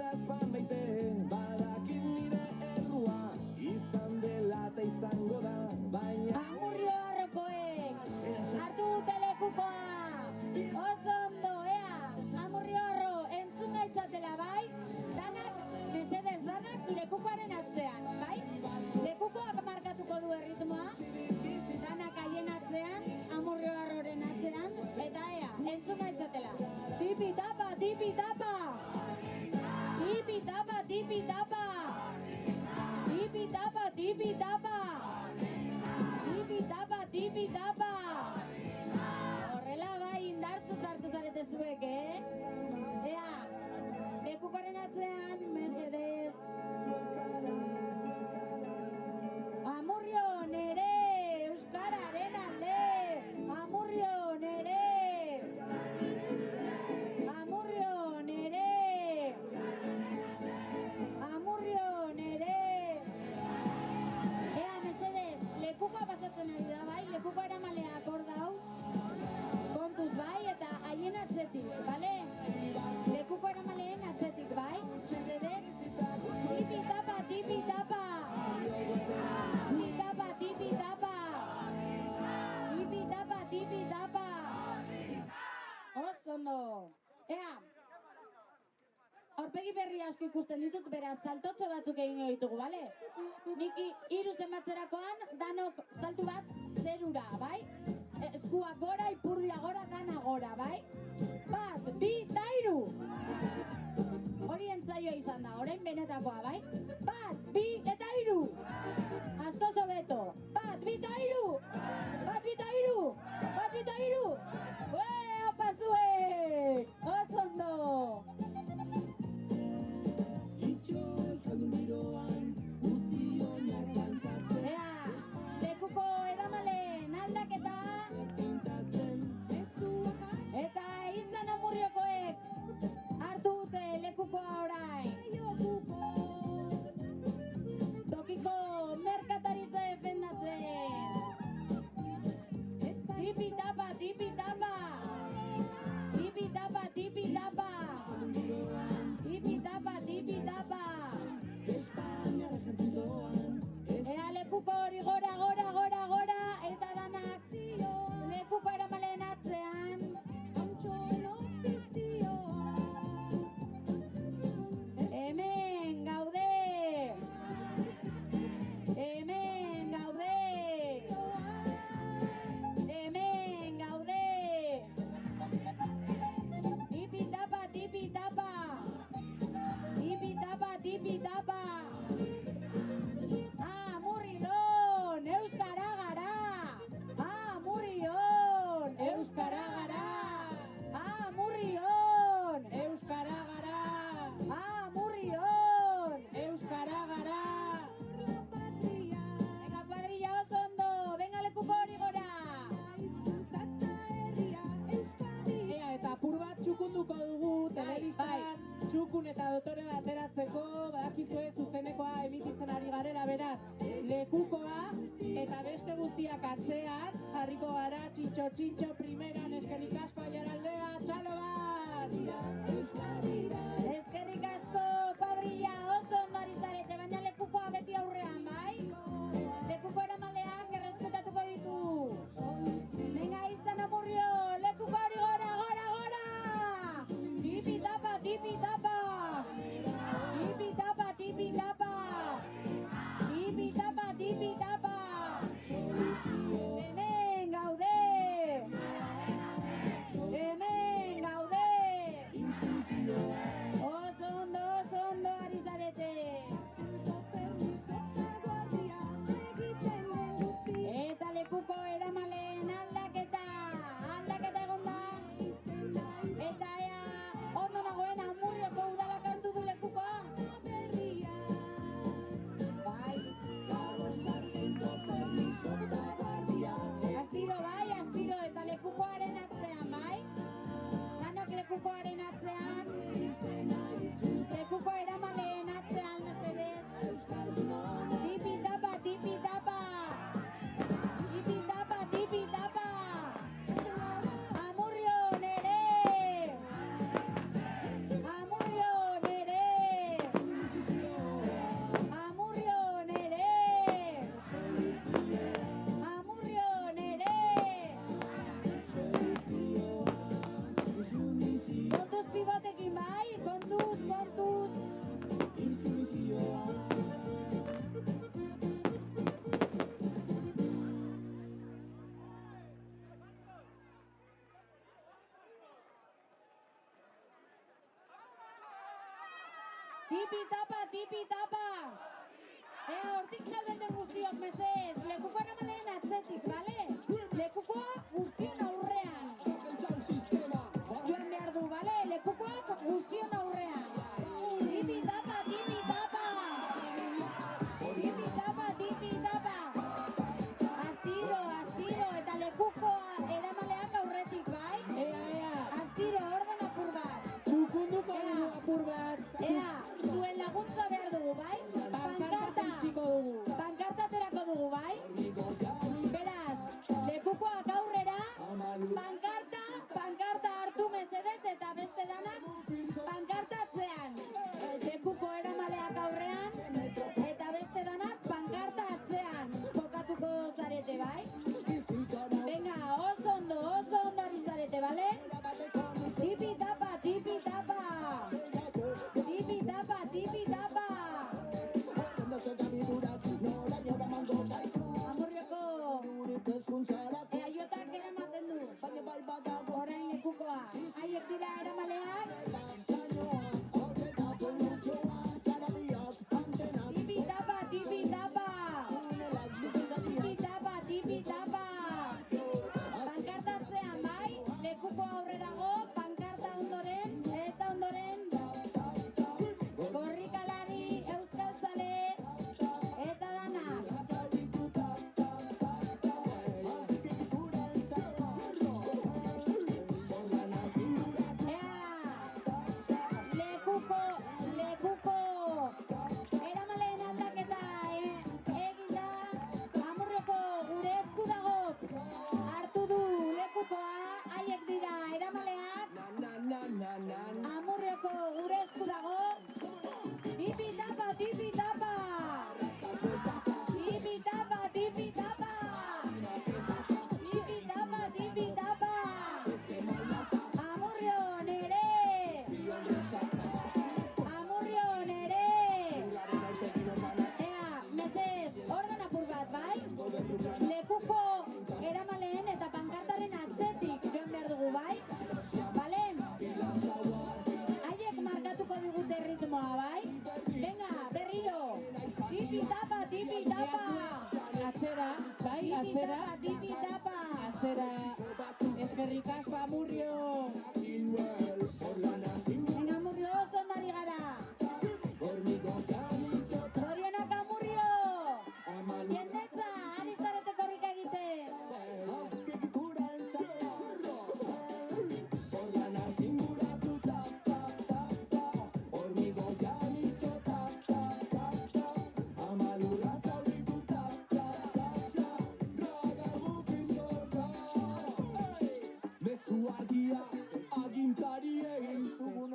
nazpan maite, badakin nire errua, izan dela eta izango da, baina... Amurrio arrokoek, hartu dute lekukoa, oso ondo, ea, Amurrio arro, entzun gaitzatela, bai? Danak, mesedez, danak lekukoaren atzean, bai? Lekukoak markatuko du erritmoa, danak haien atzean, Amurrio arroren atzean, eta ea, entzun gaitzatela. Tipi-tapa, tipi-tapa! Tipi-tapa, tipi-tapa! Tipi-tapa, tipi-tapa! Tipi-tapa, tipi-tapa! Horrela bai indartzu sartu zarete zuek, Ea, lekukoaren atzean, mesedez. Amurrio nere, euskararen alde! Amurrio nere! Amurrio nere! Amurrio nere! Ea, mesedez, lekukoa pasatzen ari da, bai? Lekuko eramaleak hor dauz, kontuz, bai? Eta haien atzetik, bale? Lekuko eramaleen atzetik, bai? Mesedez? Tipi-tapa, tipi-tapa! Tipi-tapa, tipi-tapa! Tipi-tapa, tipi-tapa! Osondo! Ea! Aurpegi berri asko ikusten ditut, beraz, saltotxo batzuk egingo ditugu, bale? Nik 3 zenbatzerakoan, danok saltu bat zerura, bai? Eskuak gora, ipurdia gora, dana gora, bai? 1, 2, eta 3! Hori entzaioa izan da, orain benetakoa, bai? 1, 2, eta 3! Asko zobeto! 1, 2, eta 3! 1, 2, eta 3! 1, 2, eta 3! Ue, opa zuek! Osondo! Ea, lekuko eramaleen aldaketa eta izan Amurriokoek hartu dute lekukoa orain. Tokiko merkataritza defendatzen. Tipi-tapa, tipi-tapa! Tipi-tapa, tipi-tapa! Tipi-tapa, tipi-tapa! Ea lekuko hori gora, gora, gora, gora, eta danak lekuko eramaleen atzean. Hemen gaude! Hemen gaude! Hemen gaude! Tipi-tapa, tipi-tapa! Tipi-tapa, tipi-tapa! Amurrion, euskara gara! Amurrion, euskara gara! Amurrion, euskara gara! Amurrion, euskara gara! Venga, kuadrilla oso ondo, venga lekuko hori gora! Ea, eta apur bat txukunduko dugu telebistan, txukun eta dotore ateratzeko, badakizue zuzenekoa emititzen ari garela, beraz, lekukoa eta beste guztiak atzean, jarriko gara txintxo primeran, eskerrik asko Aiaraldea, txalo bat! Eskerrik asko, kuadrilla oso ondo ari zarete, baina lekukoa beti aurrean, bai? Lekuko eramaleak errespetatuko ditu. Venga, izan Amurrio, lekuko hori gora, gora, gora! Tipi-tapa, tipi-tapa! Tipi-tapa, tipi-tapa! Tipi-tapa, tipi-tapa! Hemen gaude! Hemen Tipi tapa. Hortik zaudeten guztiok mezez, lekuko eramaleen atzetik, bale? Lekuko guztion aurrean. Joan behar du, bale? Lekukoak guztion aurrean. Tipi tapa. Astiro, eta lekukoa eramaleak aurretik, bai? Ea. Astiro, orden apur bat. Txukunduko dugu apur bat. Zuen laguntza behar dugu, bai? Pankarta itxiko dugu. Pankarta aterako dugu, bai? Beraz, lekukoak aurrera, pankarta hartu mesedez eta beste danak pankarta atzean. Lekuko eramaleak aurrean, eta beste danak pankarta atzean. Kokatuko zarete, bai? Venga, oso ondo ari zarete, bale? Tipi tapa. Amurrioko aiotak eramaten du. Orain lekukoa. Haiek dira eramaleak. Tipi tapa. Pankarta atzean, bai? Lekuko aurrerago, pankarta ondoren, eta ondoren korrikalari, euskaltzale, eta danak. Lekuko eramaleen aldaketa egin da. Amurrioko gure esku dagok hartu du lekukoa. Haiek dira eramaleak. Amurrioko gure esku dago. Tipi tapa. Amurrio nere. Ea, mesez, orden apur bat, bai? Lekuko eramaleen eta pankartaren atzetik joan behar dugu, bai? Bale? Haiek markatuko digute ritmoa, bai? Venga, berriro. Tipi tapa. Atzera, bai, atzera. Tipi tapa. Atzera. Eskerrik asko, Amurrio. Venga, Amurrio, oso ondari gara. Zorionak Amurrio. Jendetza, ari zarete korrika egiten.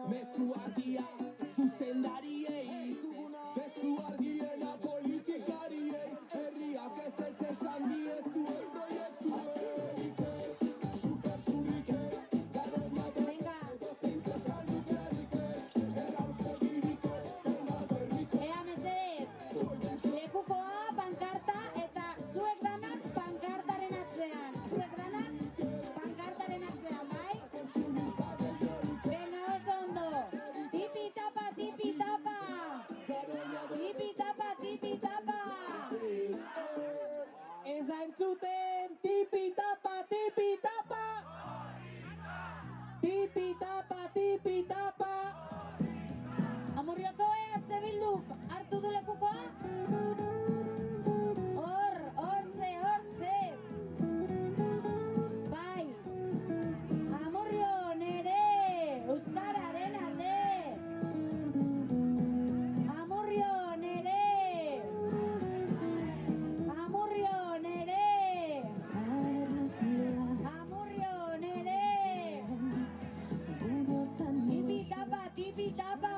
Mezu argia zuzendariei, mezu argiena politikariei, herriak ez esan diezu proiektuei. Supersurrik ez, garoia Venga, zein zertanik herrik ez, errauzegirik ez, zena berrik ea mesedez. Lekukoa pankarta eta zuek danak pankartaren atzean. Zuek danak pankartaren atzean, bai? Venga, oso ondo. Tipi tapa. Ez da entzuten, tipi tapa. Tipi tapa. Amurrioko EH Bilduk hartu du lekukoa? Hortze. Bai. Amurrio nere, euskararen alde. Amurrio nere. Tipi tapa.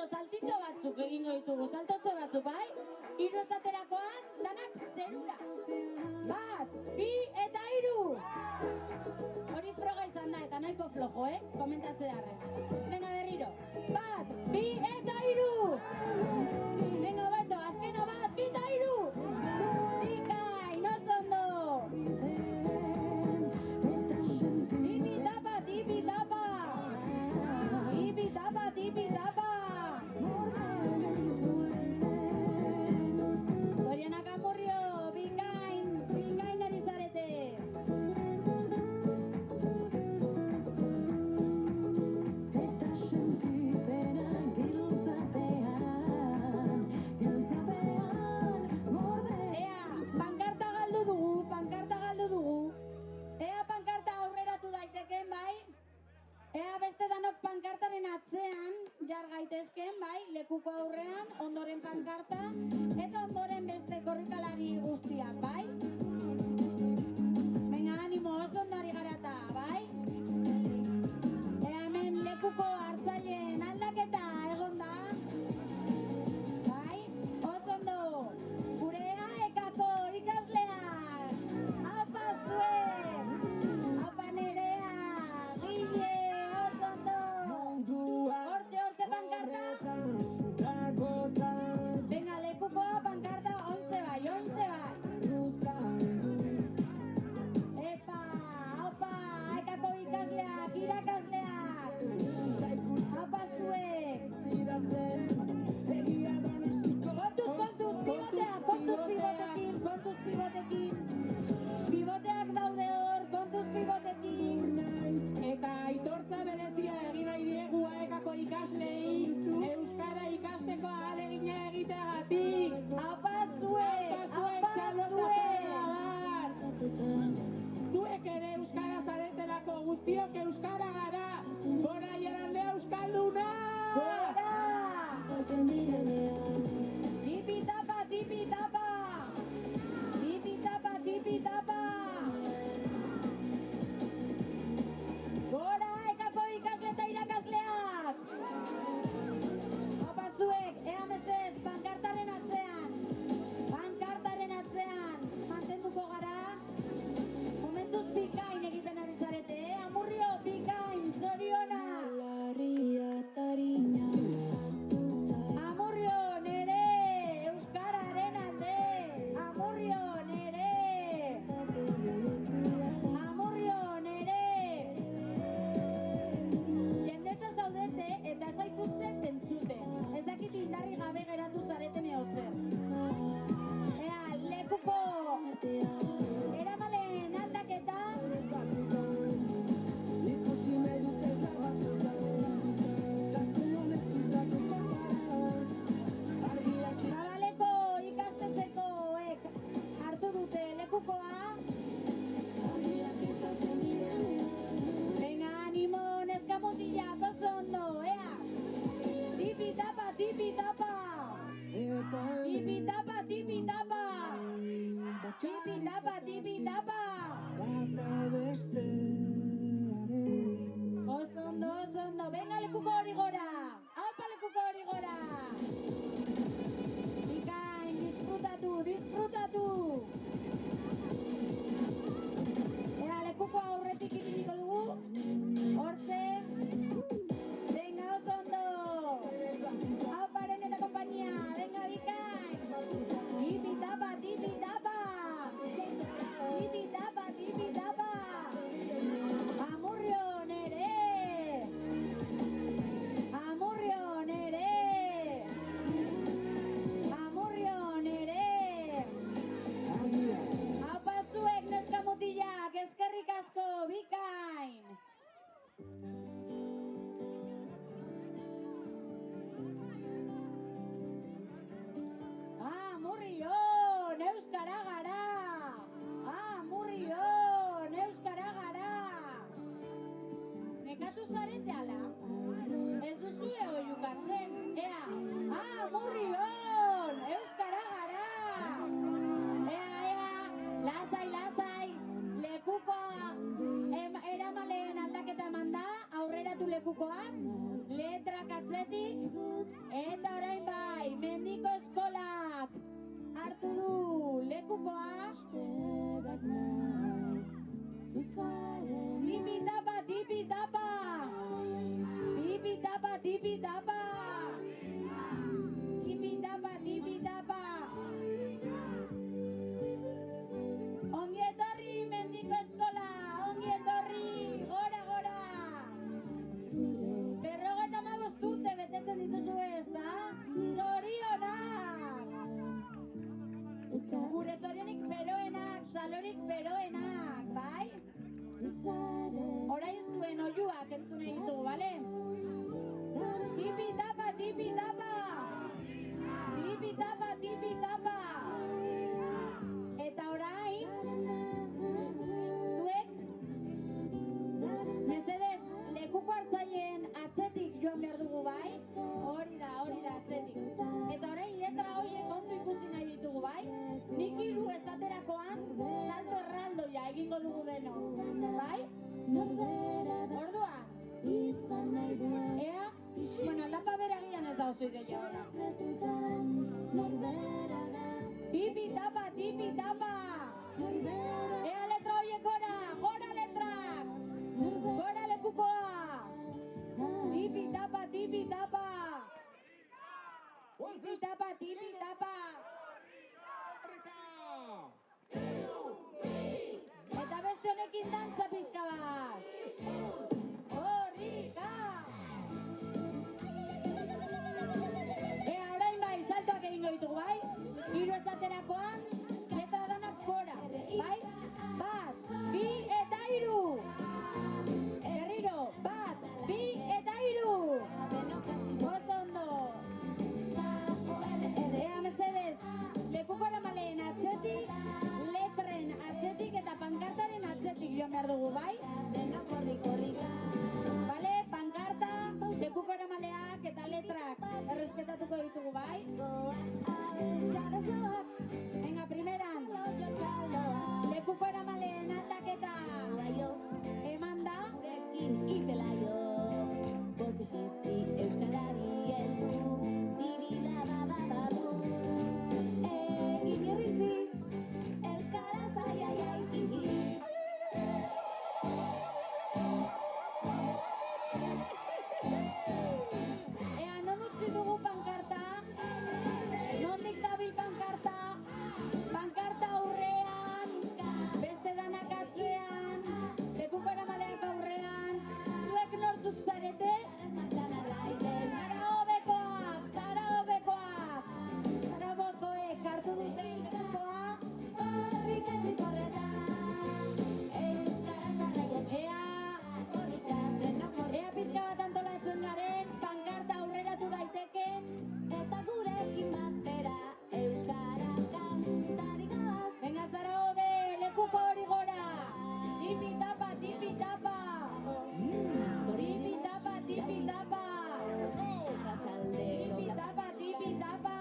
saltito batzuk egingo ditugu, saltotxo batzuk, bai? Hiru esaterakoan, danak zerura. 1, 2 eta 3! Hori froga izan da, eta nahiko flojo, komentatze darren. Venga, berriro. 1, 2 eta 3! Venga, beto, azkena 1, 2 eta 3! Bikain, oso ondo! Tipi-tapa, tipi-tapa! Tipi-tapa, tipi-tapa! Zoriona Kamurrio, bikain ari zarete! Ea, pankarta galdu dugu. Ea pankarta aurreratu daiteken, bai? Ea beste danok pankartaren atzean jar gaitezken, bai? Lekuko aurrean, ondoren pankarta, eta ondoren beste korrikalari guztiak, bai? Venga, animo, oso ondo ari garata, bai? Ea hemen lekuko hartzaileen aldaketa egon da. Bai? Oso ondo. Gure AEKako ikasleak. Aupa zuen. Aupa Nerea. Gile, oso ondo. Hortxe pankarta. Venga, lekukoa pankarta, ontze bai. Epa, aupa, AEKako ikasleak, irakasleak. Aupa entzun nahi ditugu, bale? Tipi-tapa, tipi-tapa! Tipi-tapa, tipi-tapa! Eta orain, zuek, mesedez, lekuko hartzaileen atzetik joan behar dugu, bai? Hori da, atzetik. Eta orain letra horiek ondo ikusi nahi ditugu, bai? Nik hiru esaterakoan, salto erraldoia egingo dugu deno, bai? Orduan, ea, bueno, tapa beragian ez da oso ideia ona. Tipi-tapa, tipi-tapa! Ea letra horiek gora, gora letrak! Gora lekukoa! Tipi-tapa, tipi-tapa! Tipi-tapa, tipi-tapa! Eta beste honekin dantza pizka bat! Korrika! Ea, orain bai, saltoak egingo ditugu, bai? Hiru esaterakoan, letra danak gora, bai? Bat, bi eta hiru! Berriro, bat, bi eta hiru! Oso ondo! Ea, mesedez, lekuko eramaleen atzetik, letren atzetik eta pankartaren atzetik joan behar dugu, bai? Bale, pankarta, lekuko eramaleak eta letrak errespetatuko ditugu, bai? Venga, primeran, lekuko eramaleen aldaketa eman da. Ea, non utzi dugu pankarta? Nondik dabil pankarta? Pankarta aurrean, beste danak atzean, lekuko eramaleak aurrean, zuek nortzuk zarete? Zara hobekoak, zara hobekoak! Zara bokoek hartu dute lekukoa? Ea pizka bat antolatzen garen, pankarta aurreratu daiteken, eta gurekin batera euskara kantarik goaz. Venga, zara hobe, lekuko hori gora! Tipi-tapa, tipi-tapa! Tipi-tapa, tipi-tapa! Tipi-tapa, tipi-tapa!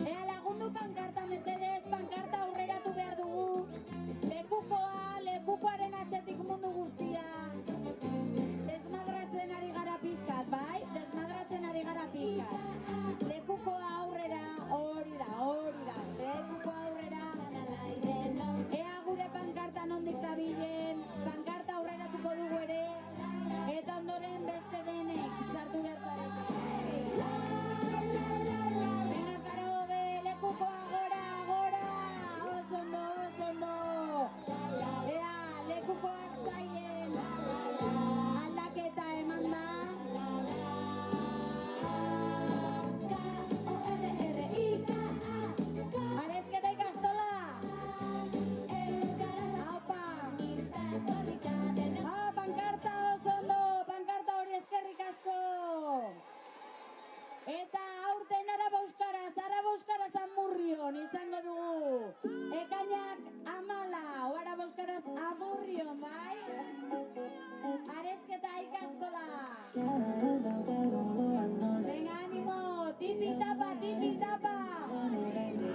Ea lagundu pankarta, mesedez, pankarta aurreratu behar dugu. Lekukoa, lekukoaren atzetik mundu guztia. Desmadratzen ari gara pizkat, bai? Desmadratzen ari gara pizkat. Lekukoa aurrera, hori da, lekukoa aurrera. Ea gure pankarta nondik dabilen, pankarta aurreratuko dugu ere, eta ondoren beste denek sartu behar zarete. Venga, zara hobe, lekukoa gora, gora! Oso ondo, oso ondo! Ea, lekuko hartzaileen aldaketa eman da. Arezketa ikastola! Aupa! Pankarta oso ondo! Pankarta hori eskerrik asko! Eta aurten Araba Euskaraz Amurrion izango dugu. Ekainak 14, Araba Euskaraz Amurrion, bai? Arezketa ikastola. Venga, animo, tipi-tapa, tipi-tapa.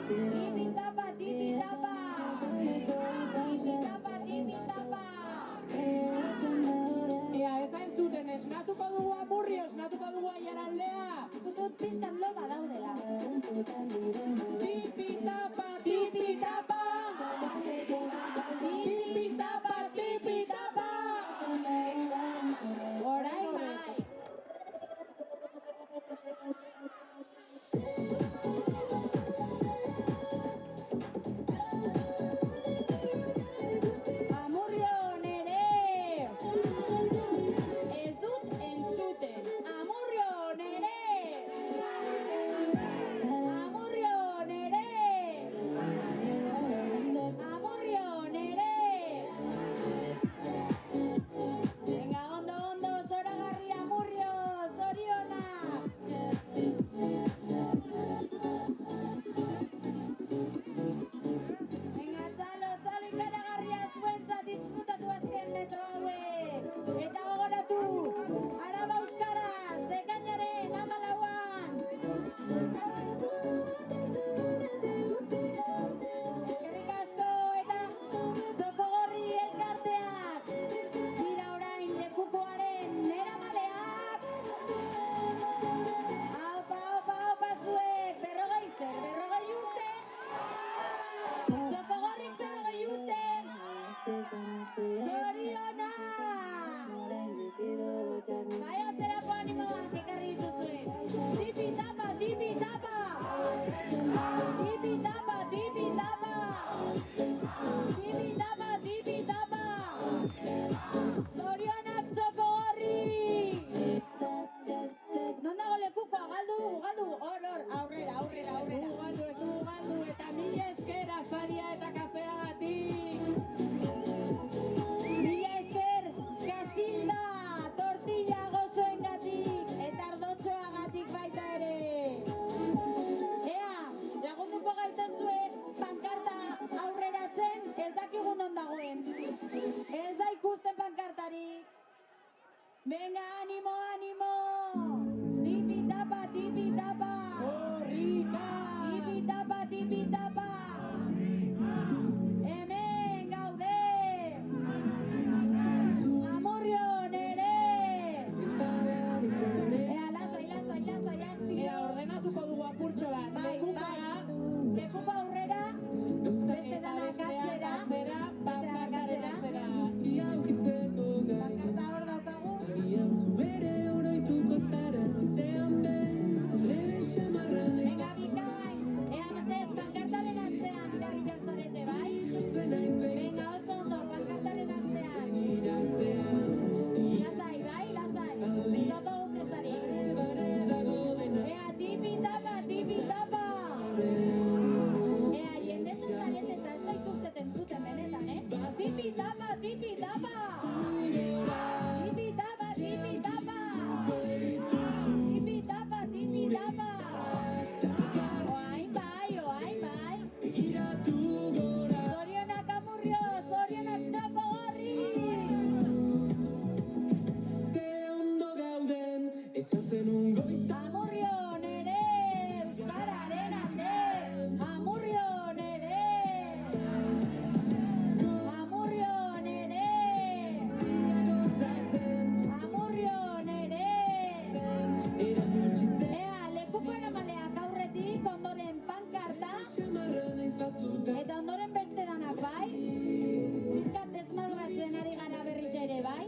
Tipi-tapa, tipi-tapa. Tipi-tapa, tipi-tapa. Ea, ez da entzuten, esnatuko dugu Amurrio, esnatuko dugu Aiaraldea. Uste dut pizkan loba daudela. Tipi-tapa, tipi-tapa. Tipi-tapa, tipi-tapa. Orain bai. Amurrion ere! Ez dut entzuten. Amurrion ere! Amurrion! Venga, ánimo, ánimo. Tipi tapa, tipi tapa. Korrika! Tipi tapa, tipi tapa. Hemen gaude. Amurrion ere. Ea, lasai, lasai, lasai, Ea, astiro. ordenatuko dugu apurtxo bat. Bai, Lekukoa, Lekuko aurrera, beste eta danak besteak atzera. atzera, pankartaren atzera. Pankarta hor daukagu. Venga, bikain. Ea, mesedez, pankartaren atzean irabi behar zarete, bai? Venga, oso ondo, pankartaren atzean. Lasai, bai, lasai. Toto presari. Ea, tipi tapa, tipi tapa. Ea, jendetzen zarete eta ez da ikustet entzuten benetan, Tipi tapa, tipi tapa. Tipi tapa, tipi tapa. Tipi tapa, tipi tapa. Oain bai, oain bai. Zorionak Amurrio, zorionak Txoko Gorri. Amurrion ere, euskararen alde. Amurrion ere. Amurrion ere. Amurrion ere. Ea, lekuko eramaleak aurretik, ondoren pankarta, eta ondoren beste danak, bai? Fiskat desmaduratzen ari gara berriz ere, bai?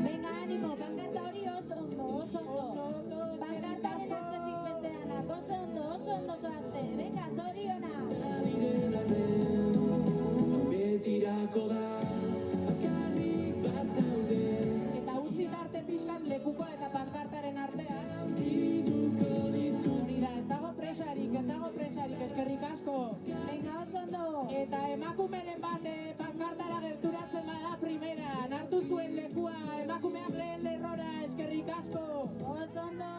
Venga, animo, pankarta hori oso ondo, oso ondo. Pankartaren atzetik beste danak, oso ondo zoazte. Venga, zoriona. Eta utzi tarte pixkat lekuko eta pankartaren artean. Hori da, ez dago presarik, eskerrik asko. Venga, oso ondo. Eta emakumeren bat pankartara gerturatzen bada primeran. Hartu zuen lekua emakumeak lehen lerrora, eskerrik asko. Oso ondo.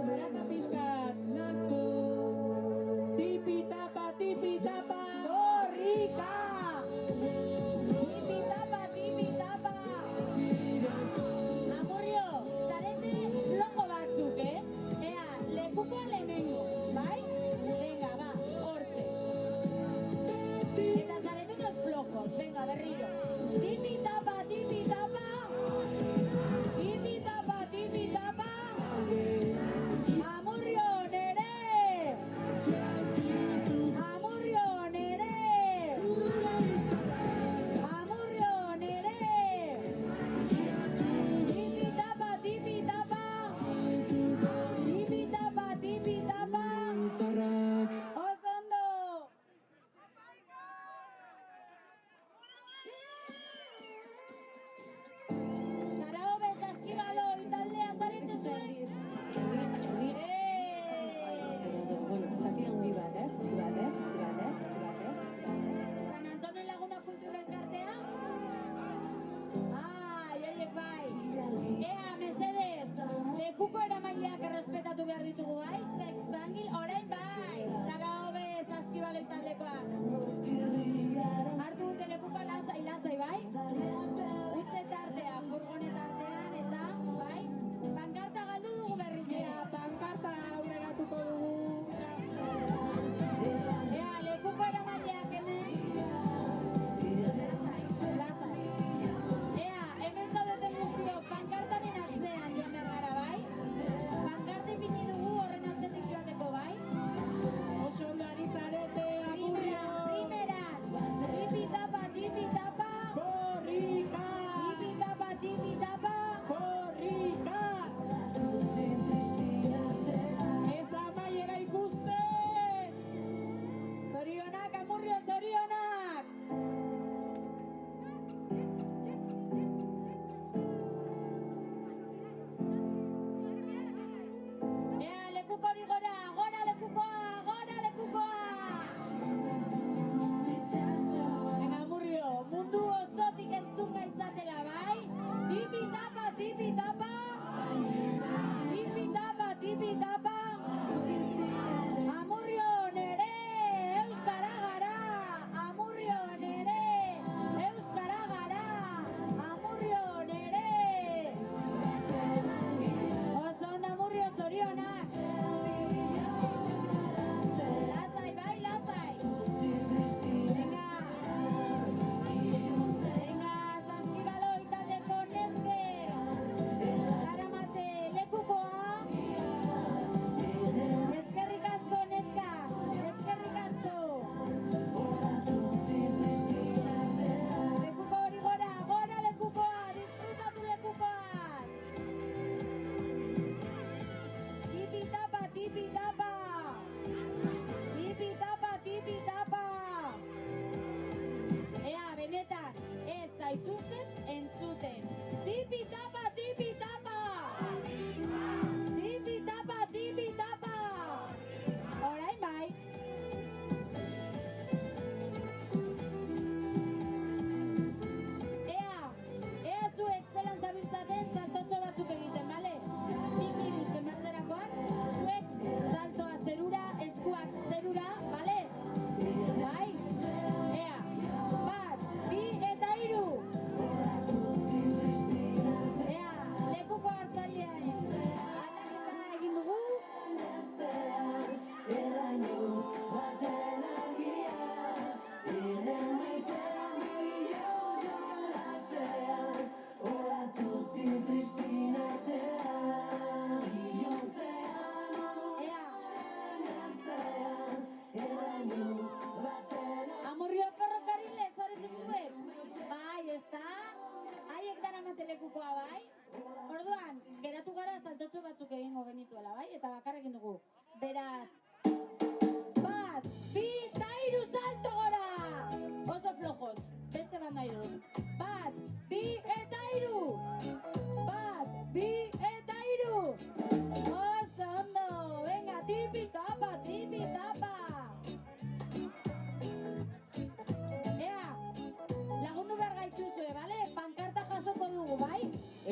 Berata pixkat. Tipi tapa, tipi tapa. Korrika. Tipi tapa, tipi tapa.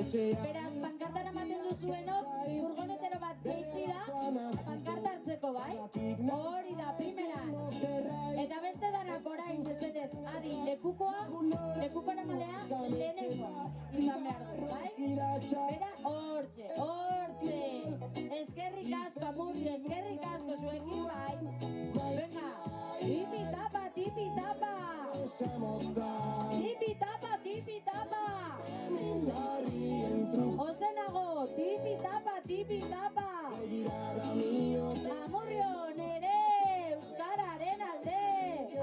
Beraz, pankartara maten duzuenok, furgonetero bat jaitsi da, pankarta hartzeko, bai? Hori da, primeran. Eta beste danak orain, mesedez, adi, lekuko namalea, lehenengo, izan behar du, bai? Bera, hortxe. Eskerrik asko, Amurrio, eskerrik asko zuekin, bai? Venga, tipi-tapa! Tipi-tapa! Ozenago, tipi-tapa! Amurrio, nere, euskararen alde!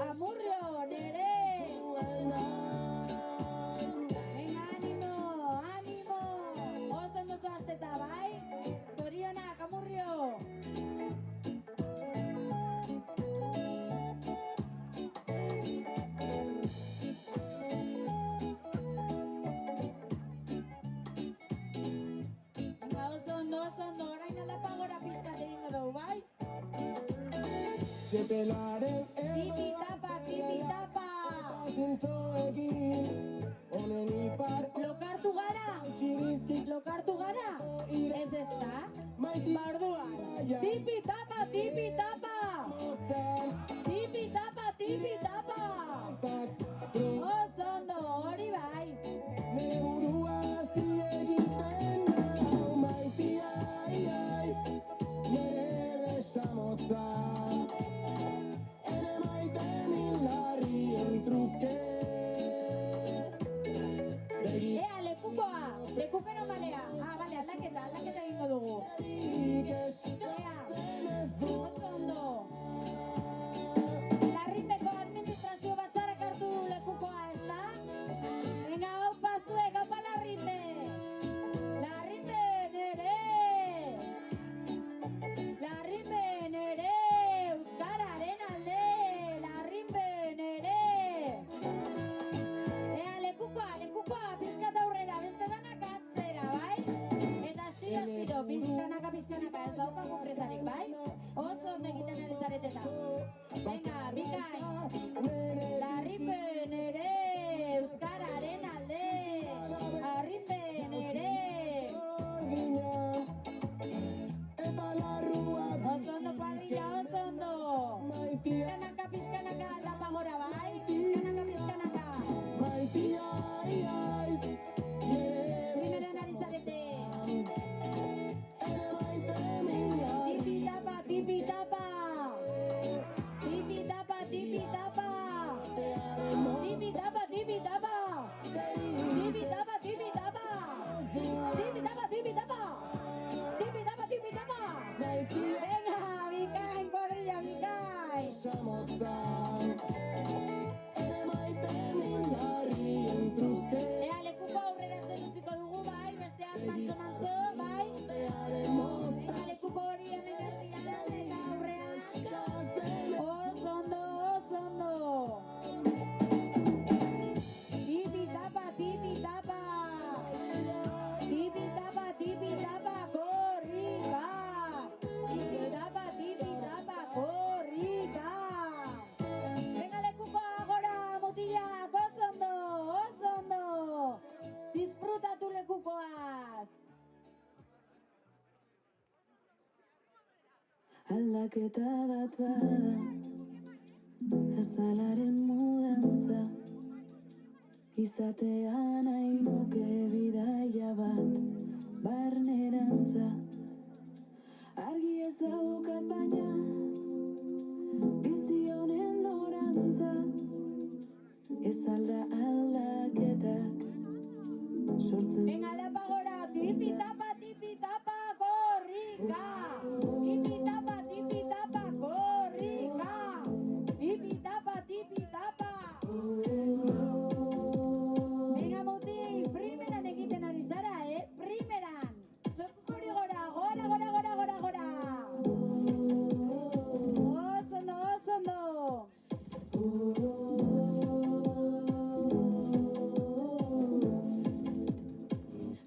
Amurrio, nere! Venga, animo! Oso ondo zoazteta, bai? Zorionak, Amurrio! Oso ondo, orain alapagora pizkat egingo dugu, bai? Tipi-tapa! Lokartu gara? Ez ezta? Barduan. Tipi-tapa! Oso ondo, hori bai. Lekukero malea. Bale, aldaketa egingo dugu. Oso ondo. Larrinbeko administrazio batzarrak hartu du lekukoa, ez da? Venga, haupa zuek, haupa Larrinbe! Larrinbe nere! Euskararen alde! Larrinbe nere! Lekukoa, pizkat aurrera, beste danak atzera, bai? Eta astiro, pizkanaka, ez daukagu presarik, bai? Oso ondo egiten ari zareteta. Venga, bikain! Larrinbe nere, euskararen alde! Larrinbe nere! Oso ondo, kuadrilla, oso ondo! Pizkanaka, aldapagora, bai? Pizkanaka! Primeran ari zarete! Tipi-tapa! Venga, bikain, kuadrilla, bikain! Lekuko aurreratzen utziko dugu, bai? Besteak mantzo, bai? Lekuko hori hemen gaztian eta aurrean. Oso ondo! Tipi-tapa! Korrika! Korrika! Venga, lekukoa gora, mutilak, oso ondo! Disfrutatu lekukoaz! Aldaketa bat bada, azalaren mudantza, izatea nahi nuke bidaia bat, barnerantza. Argi ez daukat baina, bizi honen norantza, ez alda aldaketak sortzen. Venga, alapagora, tipi-tapa! Korrika! Tipi-tapa! Korrika! Tipi-tapa! Venga, muti, primeran egiten ari zara, primeran! Lekukori gora! Oso ondo!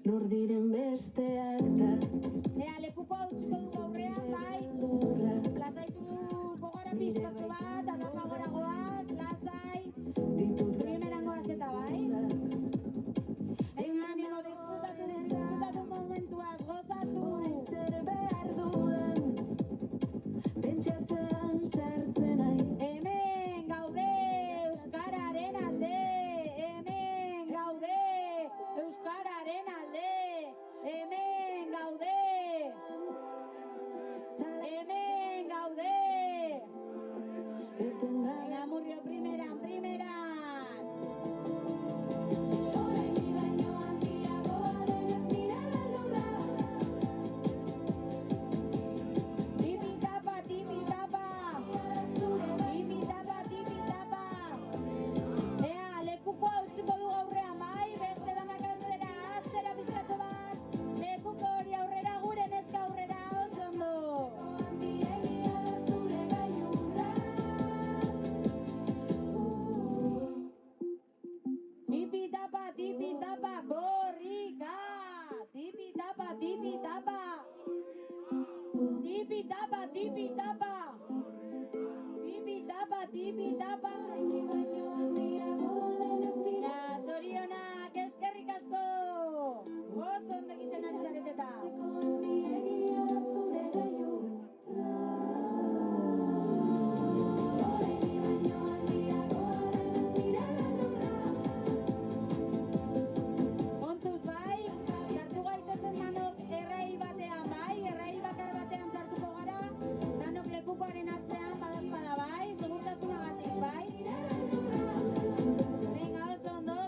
Nor diren besteak da, Lekuko hau txuko dugu aurrean, bai? Lasaitu gogora pizkatzu bat, alapagora goaz, lasai. Primeran goaz eta bai? Venga, nino, disfrutatu dut etengabe Venga, Murrio, primeran. orain baino handiagoa denez nire beldurra. Tipi-tapa. Tipi-tapa. Ea, lekukoa utziko du aurrean, bai, beste danak atzera pizkatxo bat. Lekuko hori aurrera, gure neska aurrera, oso ondo. Handiegia da zure gailurra. Tipi-tapa, korrika. Tipi-tapa. Tipi-tapa. Orain baino handiagoa denez nire Ja, zorionak, eskerrik asko. Oso ondo egiten ari zareteta. handiegia da zure gailurra. Orain baino handiagoa denez nire beldurra. Kontuz bai, sartu gaitezen danok errai batean, bai, errai bakar batean sartuko gara, danok lekukoaren atzean badazpada, bai, segurtasunagatik, bai. Venga, oso ondo.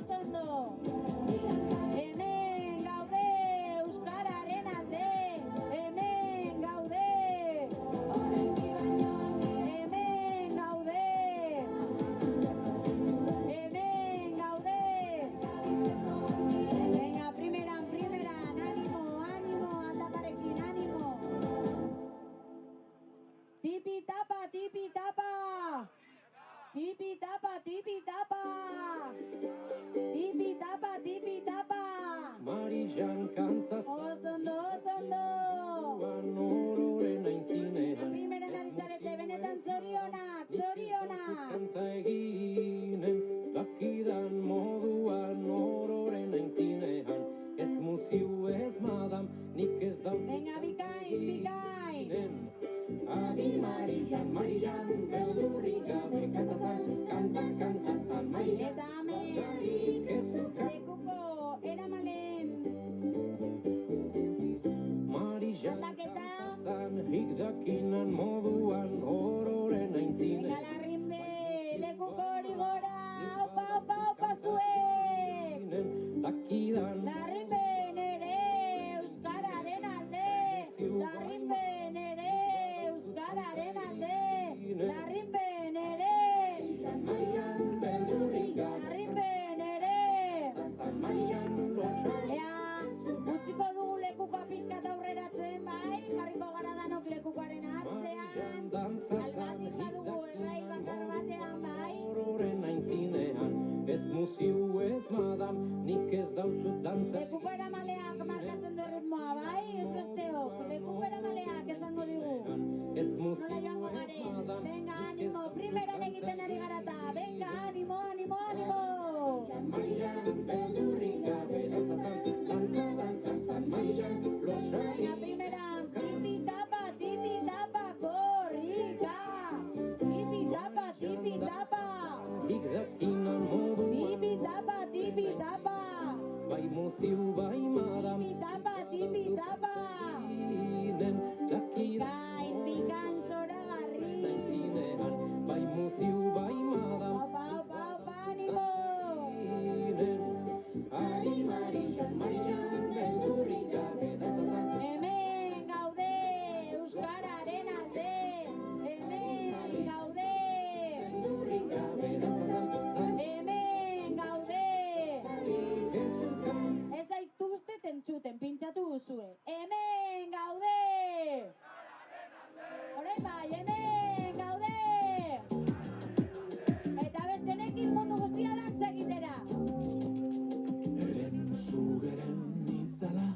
Hemen gaude euskararen alde, hemen gaude. Orain baino Hemen gaude. Venga, primeran, ánimo, andaparekin, ánimo. Tipi-tapa. Marijan kantaz Oso ondo. ororen aintzinean Primeran ari zarete, benetan zorionak. kanta eginen dakidan moduan ororen aintzinean ez muziu ez madam nik ez dautzut Venga, bikain. Adi Marijan, beldurrik gabe kantazan, kantazan Marijan Eta hemen, Jarik ezuka lekuko eramalen Marijan aldaketa. kantazan hik dakinan moduan ororen Venga, aintzinean larrinbe, lekuko hori gora, aupa zuek. dakidan Larrinben ere euskararen alde, larrinben ere euskararen alde, larrinben ere, Marijan beldurrik gabe larrinben ere. Marijan lotxan Ea, utziko dugu lekukoa pizkat aurreratzen, bai, jarriko gara danok lekukoaren atzean. Albatik badugu errai bakar batean, bai. ororen aintzinean ez muziu ez madam nik ez dautzut dantza Lekuko eramaleak markatzen du ritmoa, bai, ez besteok. Lekuko eramaleak esango digu. ez Nola muziu joango ez garen? madam Venga, animo, primeran egiten ari garata. Venga, animo. Marijan beldurrik gabe dantzazan Marijan lotxan Venga, primeran, tipi-tapa, korrika. Tipi-tapa. hik dakinan moduan Tipi-tapa. bai muziu bai madam Tipi-tapa. inen dakidan Bikain zoragarri. aintzinean bai muziu bai madam Opa, animo. Adi Marijan beldurrik gabe dantzazan Hemen gaude euskararen alde. Hemen gaude. beldurrik gabe dantzazan Hemen gaude. ezuka Ez zaituzte entzuten, pintxatu duzue. Hemen gaude. Orain bai, hemen gaude. Eta bestenekin mundu guztia dantza egitera. Eren sugeren itzala,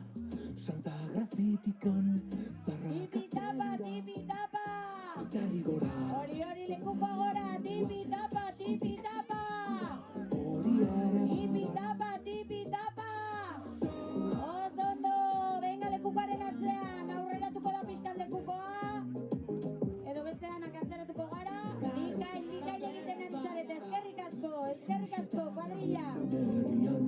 Santa Grazitikon, Tipi-tapa. Itarri gora, Hori lekuko gora. Tipi-tapa. horiaren Tipi-tapa. Oso ondo, venga lekukoaren atzean, aurreratuko da pixkat lekukoa. Edo beste danak atzeratuko gara. Bikain egiten ari zarete, eskerrik asko, kuadrilla. herrian.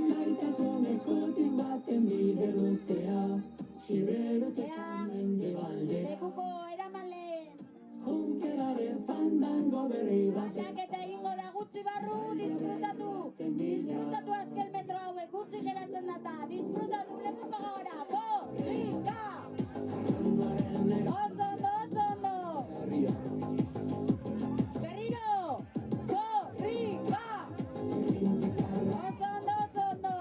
Maitasun eskotiz baten bide luzea, Siberutik Ea, mendebaldera. lekuko eramale, berri bat Aldaketa egingo da gutxi barru, disfrutatu. Disfrutatu azken metro hauek gutxi geratzen data. Disfrutatu lekuko gora, korrika! Oso ondo! Berriro, korrika! Oso ondo!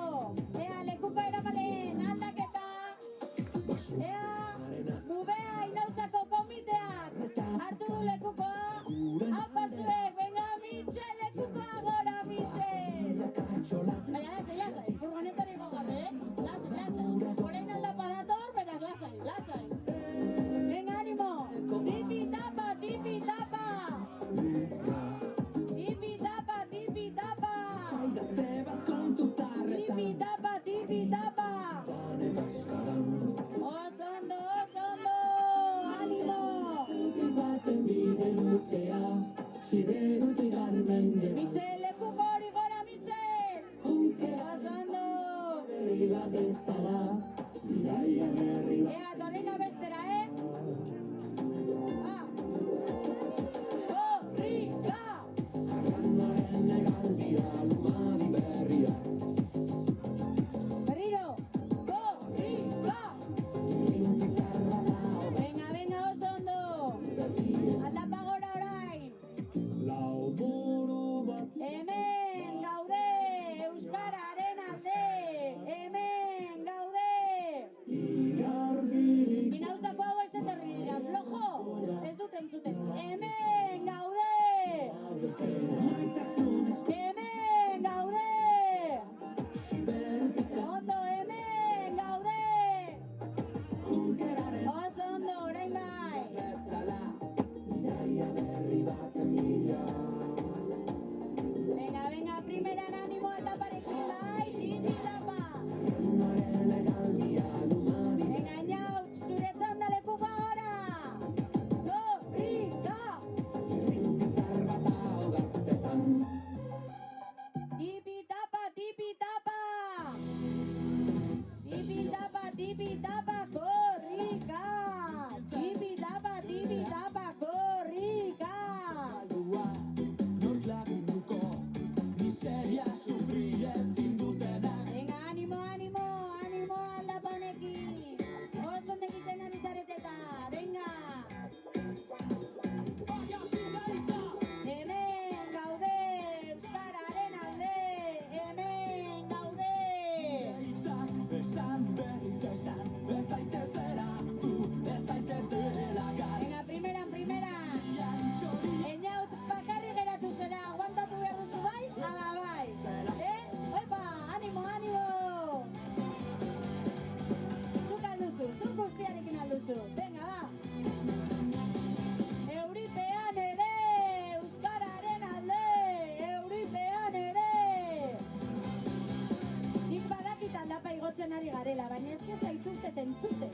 Ea, lekuko eramalen, aldaketa! Ea, Nubea Inauzako komiteak hartu du lekukoa. Haupa zuek, venga Mitxel, lekukoa gora Mitxel! Baina lasai, furgonetan igo gabe, lasai. Orain aldapa dator, beraz lasai. Venga, ánimo! Tipi tapa! Tipi tapa! Tipi tapa! Tipi tapa! Oso ondo! Ánimo! ez baten bide luzea, siberutik garmende bat. Mitxel, lekuko hori gora Mitxel! Junkera Oso ondo! berri bat bezala, bidaia berri bat. Ea, torrina bestera, Ah! Korrika! Berriro! Korrika! Venga, oso ondo! Aldapa gora orain! Hemen gaude! Euskararen alde! Hemen gaude! Inauzako hau ez etorri dira, flojo! Ez dut entzuten. Hemen gaude! Hemen gaude! Ondo, hemen gaude! Oso ondo, orain bai! Venga, primeran animo eta parekin bai, tipi tapa! Venga, inaut, zure txanda lekuko gora! Korrika! Tipi tapa! Tipi tapa, korrika! Tipi tapa, korrika! Venga, animo aldapa honekin! Oso ondo egiten ari zarete eta, venga! Hemen gaude, euskararen alde! Hemen gaude! Venga, primeran! Einaut bakarri geratu zera, aguantatu behar duzu bai? Ala bai! Oipa, animo! Zuk alduzu, zuk guztiarekin alduzu. Venga, ba! Euripean ere, euskararen alde! Euripean ere! Nik badakit aldapa igotzen ari garela, baina eske zaituztet entzuten.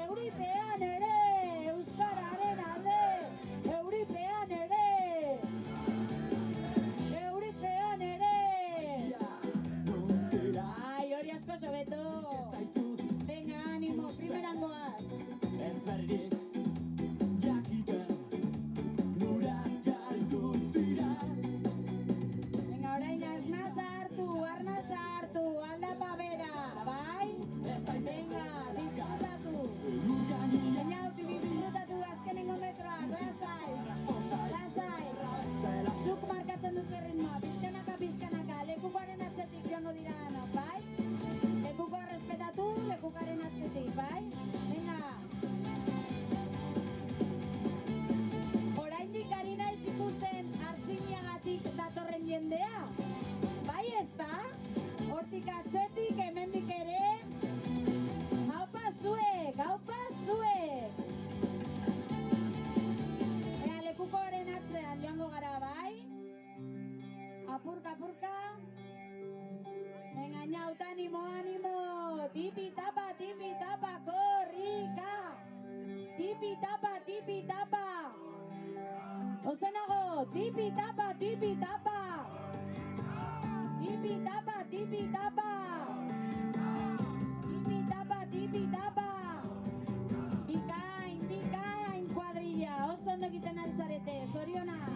Euripean ere, euskararen alde! Euripean ere! Ai, hori asko sobeto! Venga, animo, primeran goaz! Venga, orain arnaza hartu, aldapa bera, bai? Venga, disfrutatu! Einaut, disfrutatu azkenengo metroak, lasai! Zuk markatzen duzu ritmoa, pixkanaka, lekukoaren atzetik joango dira danok, bai? Lekukoa respetatu, lekukaren atzetik, bai? Venga! Oraindik ari naiz ikusten Artziniagatik datorren jendea? Bai ezta? Hortik atzetik, hemendik ere? Haupa zuek! Ea, lekukoaren atzean joango gara, bai? Apurka! Venga, inaut, animo! Tipi tapa, korrika! Tipi tapa! Ozenago, tipi tapa! Tipi tapa! Bikain, kuadrilla, oso ondo egiten ari zarete, zorionak!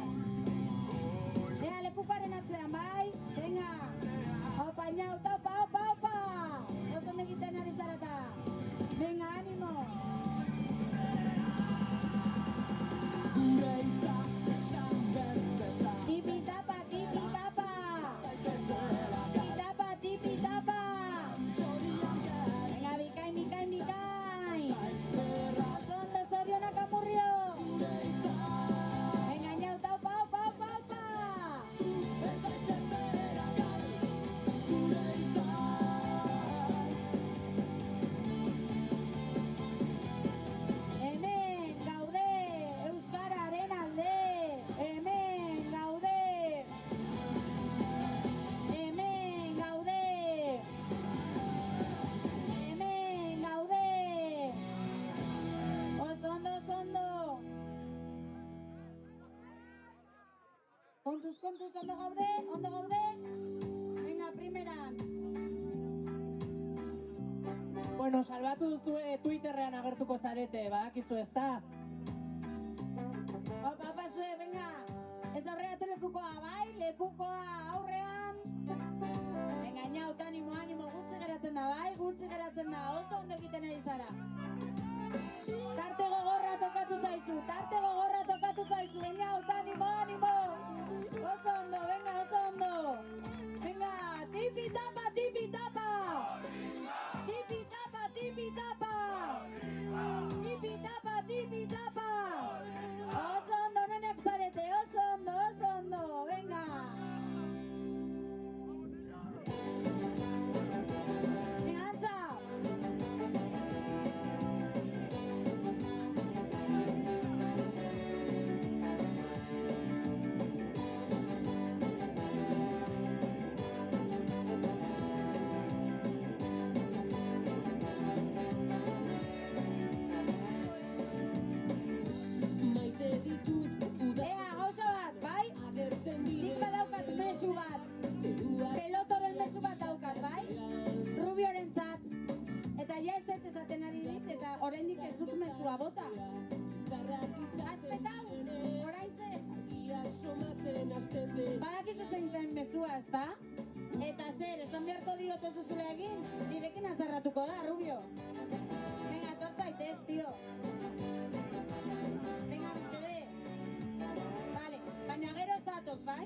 kontuz, ondo gaude? Venga, primeran. Bueno, salbatu duzue Twitterrean agertuko zarete, badakizu ezta? Opa, zue, venga. Ez aurreatu lekukoa, bai? Lekukoa aurrean. Venga, inaut, animo, gutxi geratzen da, bai? Gutxi geratzen da, oso ondo egiten ari zara. Tarte gogorra tokatu zaizu, inaut, animo. Oso ondo, venga, oso ondo. Venga, tipi-tapa. Tipi-tapa. Oso ondo, nenek zarete, oso ondo, venga. Venga, antza. Ea, gauza bat, bai? Nik badaukat mezu bat. Pelotoren mezu bat daukat, bai? Rubiorentzat. Eta ja ez esaten ari dit, eta oraindik ez dut mezua bota. Azpetau, oraintze. Badakizu zein zen mezua, ezta? Eta zer, esan beharko diot ez duzule egin, nirekin azarratuko da, Rubio. Venga, etor zaitez, tío. Venga, mesedez. Vale, baina gero zatoz, bai?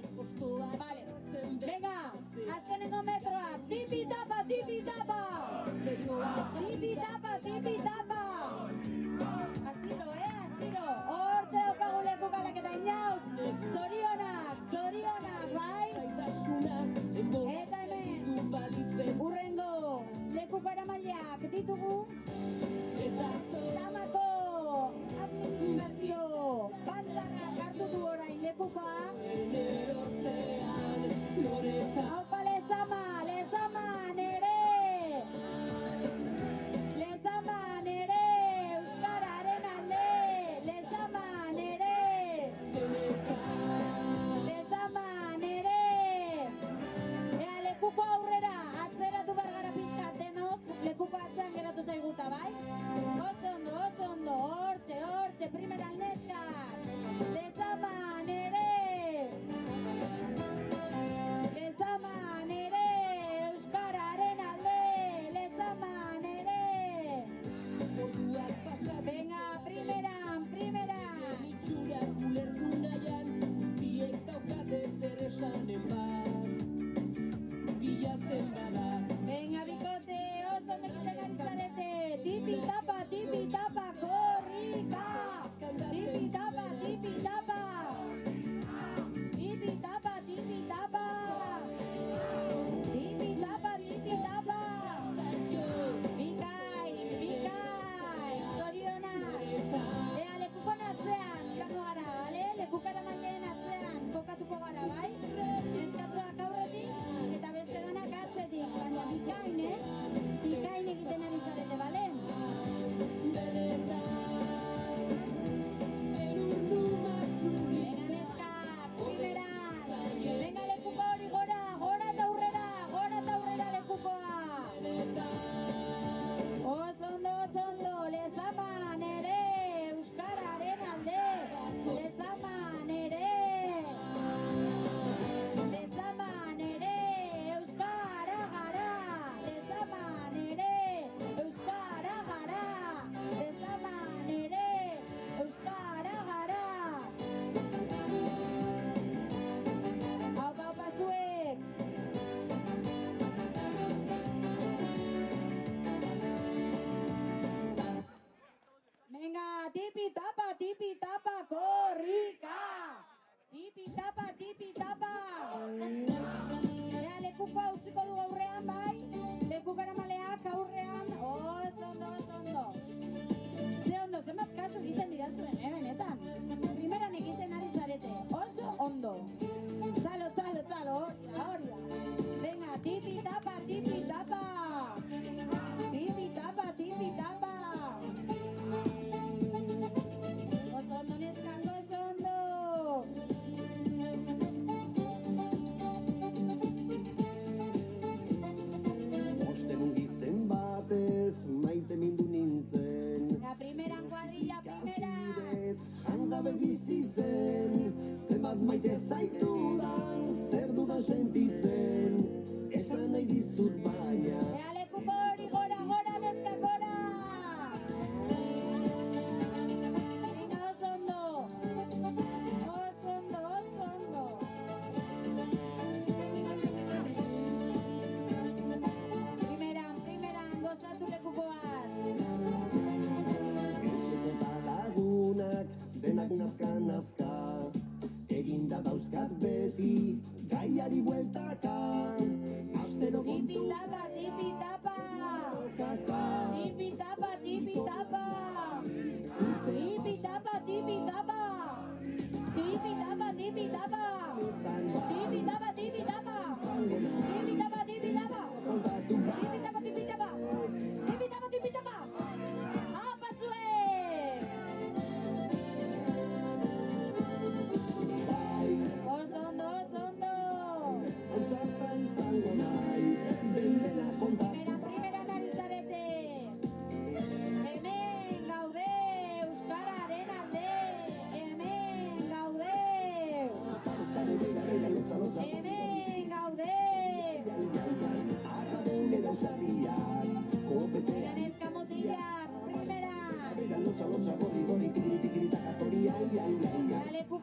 Vale. Venga, azkenengo metroak. Tipi-tapa. Astiro, astiro. Hortze daukagu lekukak eta inaut. Zorionak, bai? Eta hemen, urrengo lekuko eramaileak ditugu. Tamako administrazio bandarrak hartu du orain lekukoa. Haupa lezama nere, euskararen alde, lezama nere. Ea, lekuko aurrera, atzeratu bergara pixkat denok, lekuko atzean geratu zaiguta, bai? Oso ondo, hortxe, primeran neskak. Lezama nere, euskararen alde, lezama nere. Venga, primeran. Venga, bikote, oso mekiten ari zarete. Tipi-tapa, korrika. Tipi-tapa. Bikai, zorionak. Ea, lekukon atzean, joango gara, bale? Lekukara maileen atzean, kokatuko gara, bai? Neskatzoak aurretik, eta beste danak atzetik, baina bikain egiten ari zarete, bale?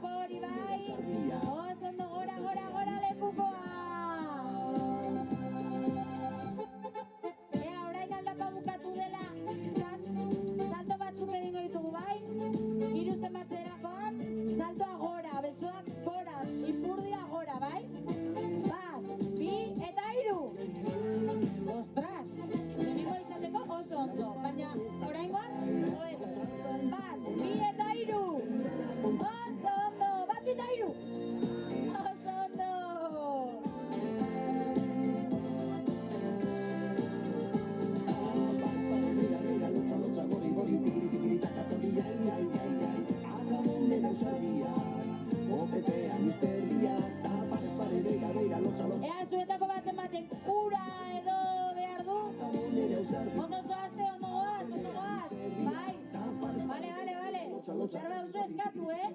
lekuko hori bai. Oso ondo, gora, gora, gora lekukoa. Ea, orain aldapa bukatu dela, pizkat, salto batzuk egingo ditugu bai. Hiru zenbatzerakoan, saltoa gora, besoak gora, ipurdia gora bai. Bat, bi eta hiru. Ostras, lehenengo izateko oso ondo, baina oraingoan hobeto. Bat, bi eta hiru. Oso ondo, bat, bi eta hiru. Oso ondo. Ea zuetako baten batek ura edo behar du. Ondo zoazte, ondo goaz. Bai, bale. Zerba duzu eskatu, Hemen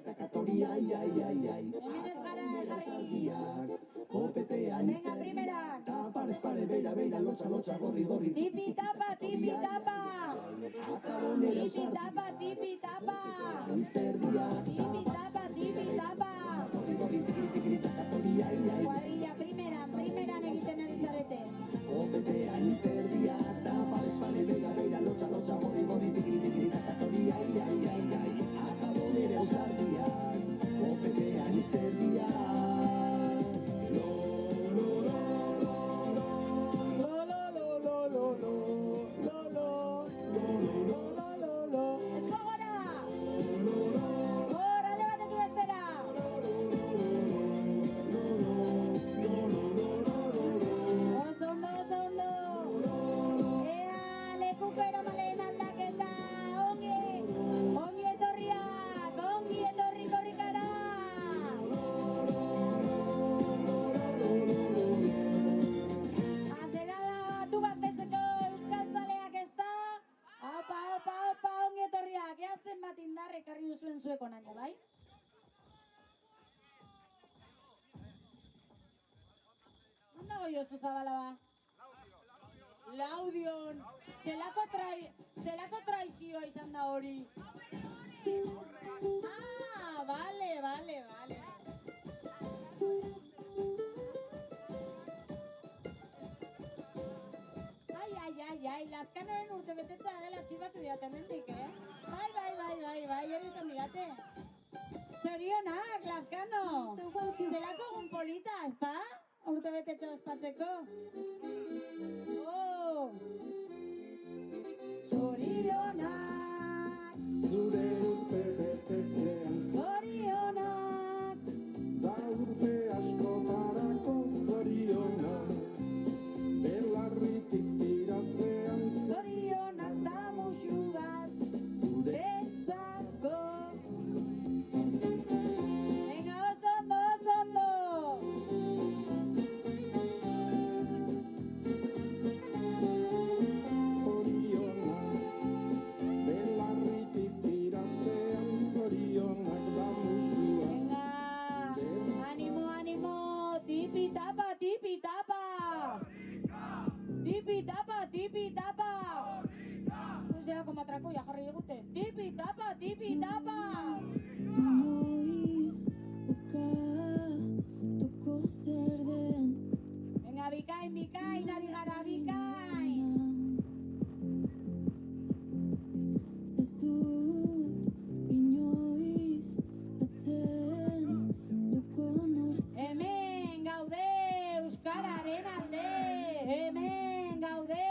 ez gara jarri. Venga, primera. Tipi tapa. Tipi tapa. Cuadrilla, primeran egiten ari zarete. Esko gora! Gora, alde batetik bestera! Oso ondo! Ea, lekuko eromaleen aldaketa! Ongi etorriak! Ongi etorri korrikara! Azerala batu bat bezeko euskaltzaleak ez da? Opa, ongi etorriak! Ea zenbat indar ekarri duzuen zueko naino, bai? Ondago Josu Zabala ba? Laudion! Zelako traizioa izan da hori? Ah, vale. Ai, Lazkanoren urtebetetzea dela txipatu diate mendik, Bai, hori izan digate. Zorionak, Lazkano! Zelako egun polita, ezta? Urtebetetzea ospatzeko. Oh! Zorionak! Zure urte betetzean Zorionak! da urte askotarako zorionak belarritik tiratzean Zorionak da musu bat zuretzako. Venga, oso ondo! zorionak belarritik tiratzean zorionak da musua Venga, ánimo, tipi tapa. Osea, como atrakoia jarri digute. Tipi tapa. Inoiz bukatuko zer den Venga, bikain, ari gara bikain. Ez dut inoiz atzenduko nor Hemen gaude euskararen alde. Hemen gaude.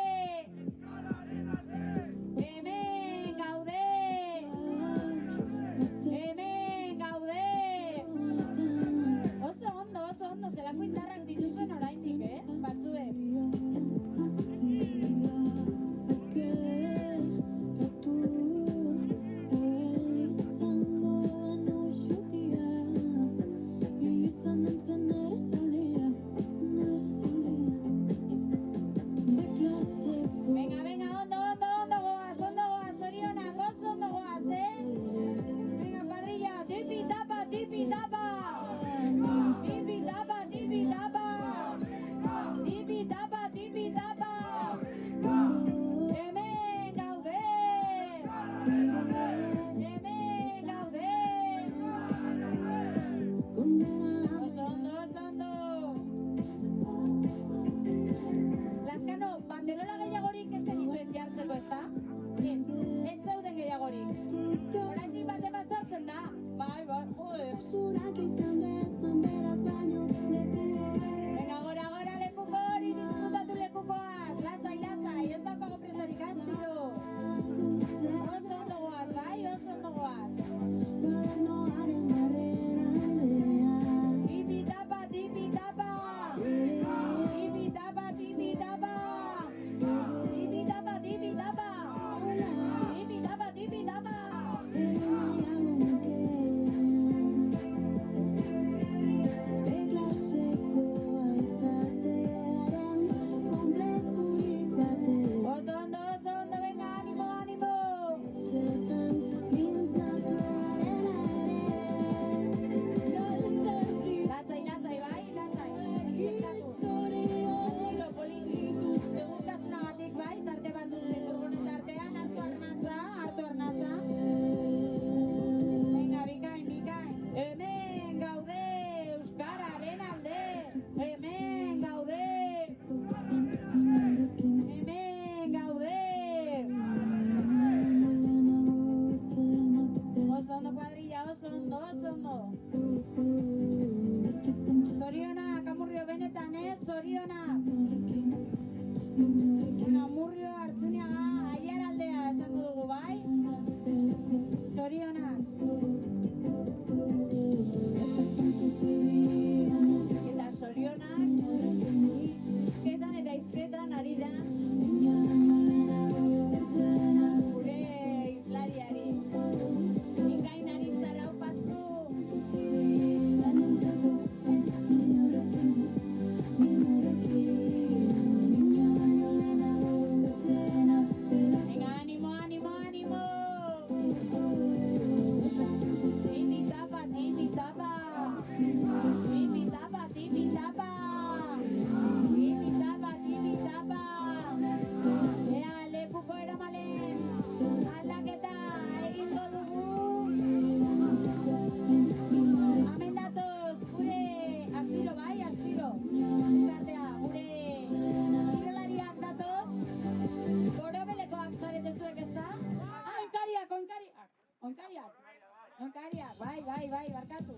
bai, barkatu.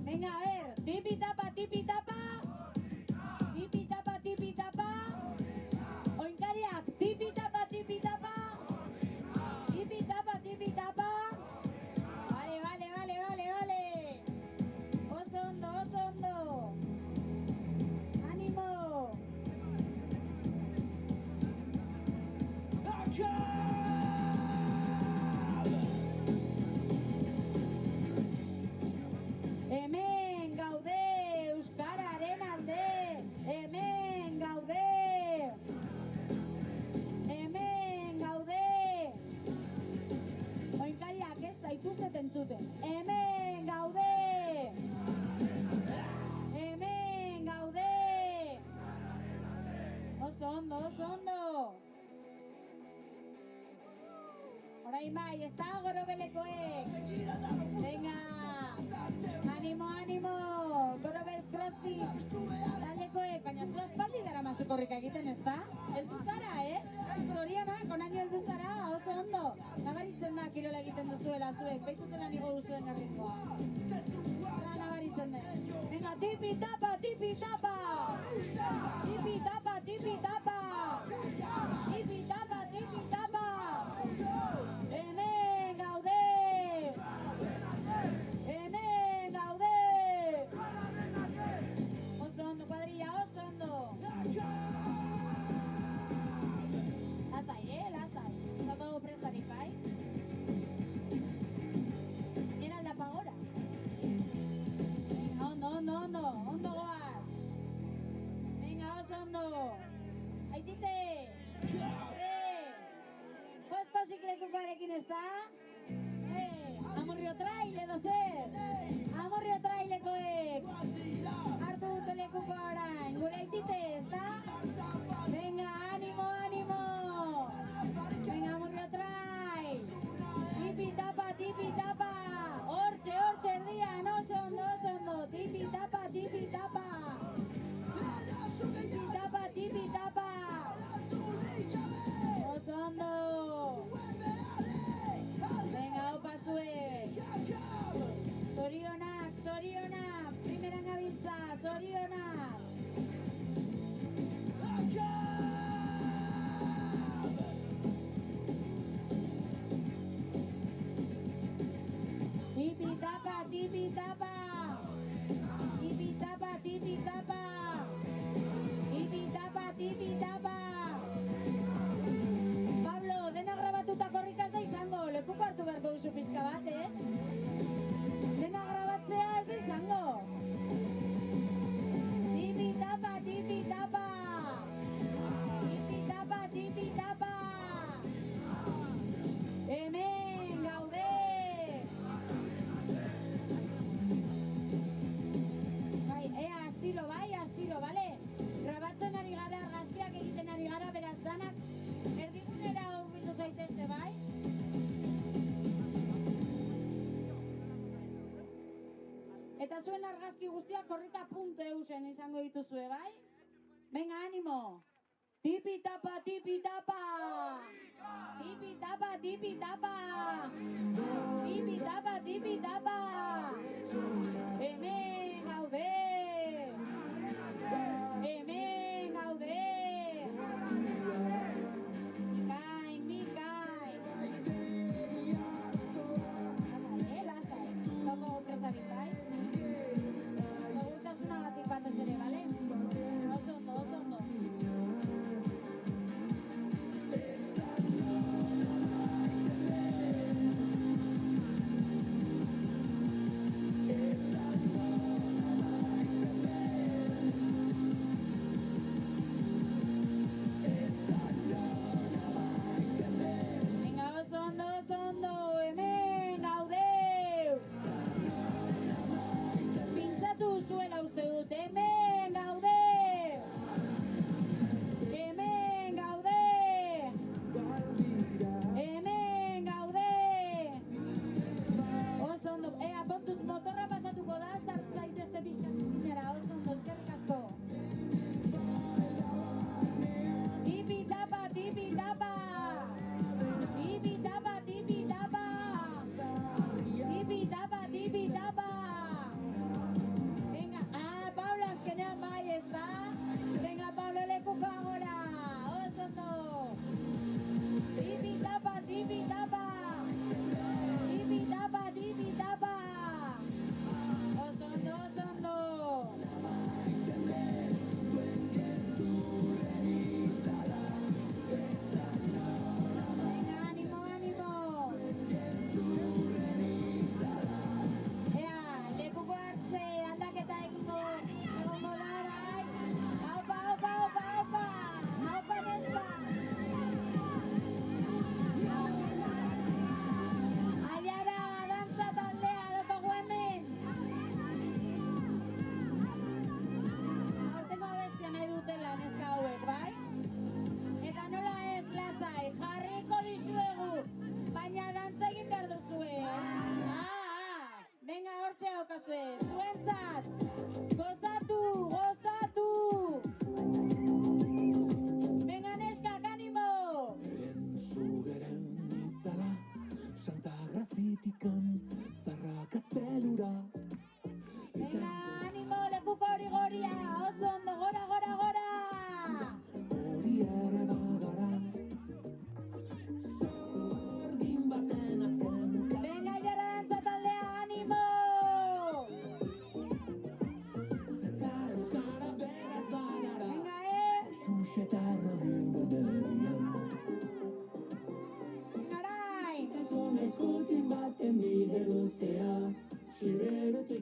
Venga, a ver, tipi-tapa, tipi-tapa. Tipi-tapa, tipi-tapa. Oinkariak, tipi-tapa, tipi-tapa. Tipi-tapa, tipi-tapa. Vale. Oso ondo. Ánimo. Hemen gaude euskararen alde. Hemen gaude. Oinkariak ez zaituztet entzuten. Hemen gaude. Oso ondo. Orain bai, ez da gorobelekoek. Venga. Animo. Gorobel crossfit. Taldekoek, baina zu aspaldi dara korrika egiten, ez da? Heldu zara, Zorionak, onaino heldu zara, oso ondo. Nabaritzen da kirola egiten duzuela zuek, baitu zelan igo duzuen erritmoa. Nabaritzen den. Venga, tipi-tapa. Tipi-tapa. Hemen gaude. Oso ondo, kuadrilla, oso ondo. Lasai. Zako presarik, bai? Nera aldapa gora. Venga, ondo goaz. Venga, oso ondo. Aitite. Posik lekukoarekin ez da? Amorrio trail edo zer? Amorrio trailekoek. Hartu dute lekuko orain. Gure aitite ez da? Venga, animo. Venga, amorrio trail. Tipi-tapa. Hortxe erdian, oso ondo. Tipi-tapa. Tipi-tapa. Oso ondo. Venga, opa zuek. Zorionak. Primeran gabiltza, zorionak. Tipi-tapa. Pablo, dena grabatuta korrika ez da izango. Lekuko hartu beharko duzu pizka bat, ez? Dena grabatzea ez da izango. Tipi-tapa. Hemen gaude. Astiro, bale? Grabatzen ari gara, argazkiak egiten ari gara, beraz danak erdigunera hurbildu zaitezte, bai? Eta zuen argazki guztiak korrika.eusen izango dituzue, bai? Venga, animo! Tipi-tapa! Tipi-tapa! Hemen gaude! Mikain! Lasai! Toko presarik, bai? Segurtasunagatik batez ere, bale? Oso ondo.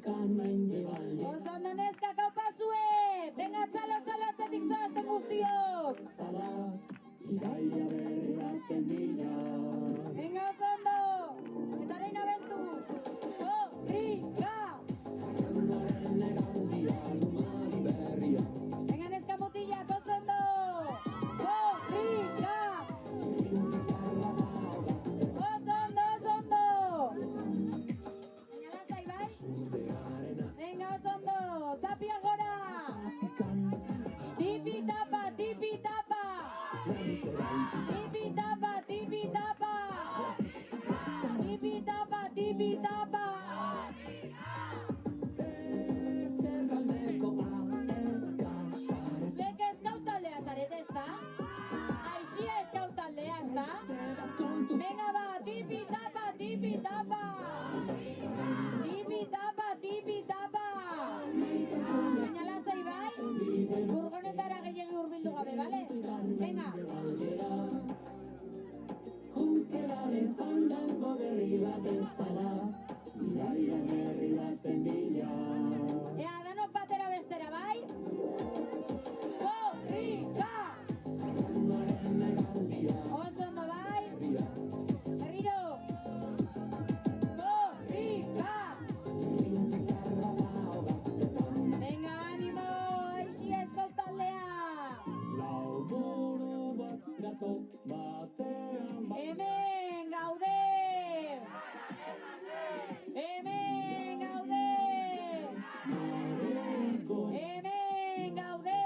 Oso ondo neskak hau pasue! Venga, txalo atzetik zoazten guztiok! Iraia berri baten bila. Venga, oso ondo! Eta orain abestu! Korrika! Venga, neska mutilak, oso ondo! Korrika! Oso ondo, oso ondo! Baina lasai, bai? Venga, oso ondo! Zapia gora! Tipi tapa, tipi tapa! Tipi tapa, tipi tapa! Tipi tapa, tipi tapa! Beke eskautalea zarete, ezta? Aixia eskautalea, ezta? Venga ba, tipi tapa, tipi tapa! Tipi tapa, tipi tapa! Baina lasai bai? Furgonetara gehiagi hurbildu gabe, bale? Venga! Junkeraren fandango berri bat bezala, iraia berri baten bila. Ea, danok batera bestera, bai? Korrika! Oso ondo, bai? Berriro! Korrika! Venga, animo! Aixia eskautalea! Lauburu bat gato batean bat. Hemen gaude! Hemen gaude! Hemen gaude!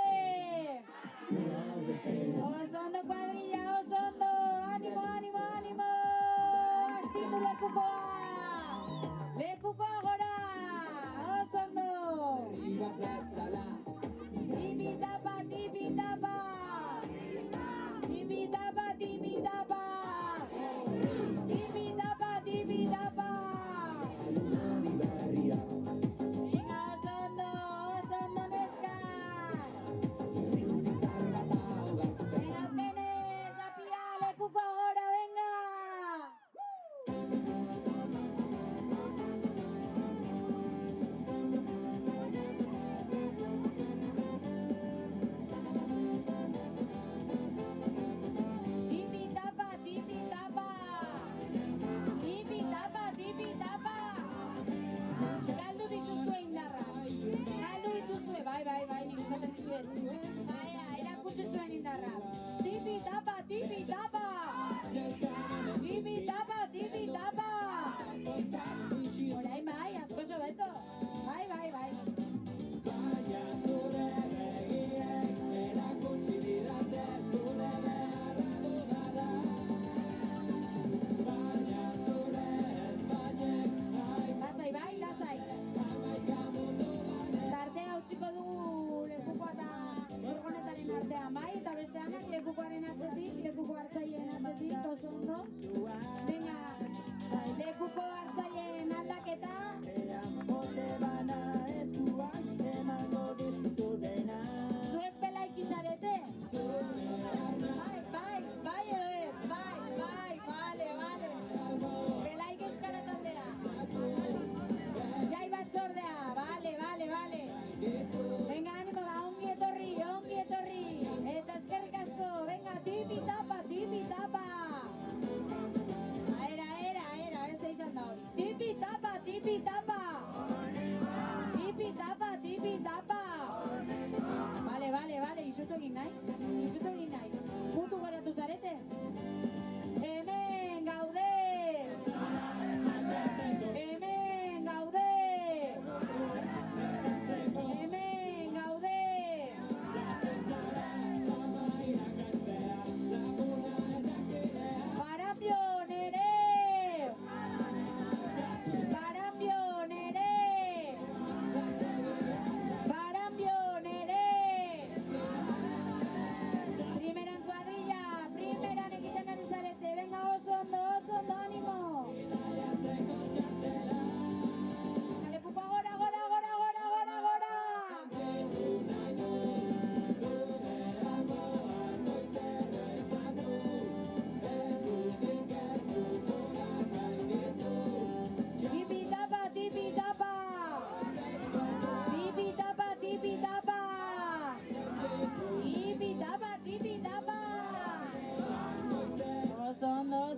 Oso ondo kuadrilla, oso ondo! Animo, animo, animo! Astindu lekukoa! Lekukoa gora! Oso ondo! Tipi tapa, tipi tapa! Tipi tapa, tipi tapa! Tipi tapa, tipi tapa! Venga, oso ondo neskak! Venga, penes, apia, lekukoa gora, venga! Tipi tapa, tipi tapa! Tipi tapa, tipi tapa! Galdu dituzue indarra. Galdu dituzue, bai, nik izaten dizuet. Bai, erakutsi zuen indarra. Tipi tapa, tipi tapa! Tipi tapa, tipi tapa! Orain bai, asko sobeto. Bai. Lasai, bai, lasai. Tartea utziko dugu lekukoa eta furgonetaren artean, bai? Eta besteanak lekukoaren atzetik, lekuko hartzaileen atzetik, oso ondo. Venga, lekuko hartzaileen aldaketa. Zuek pelaiki zarete? Bai edo ez? Bai, bale. Pelaik euskara taldea. Jai batzordea, bale. Venga, animo, ba, ongi etorri. Eta eskerrik asko, venga, tipi tapa!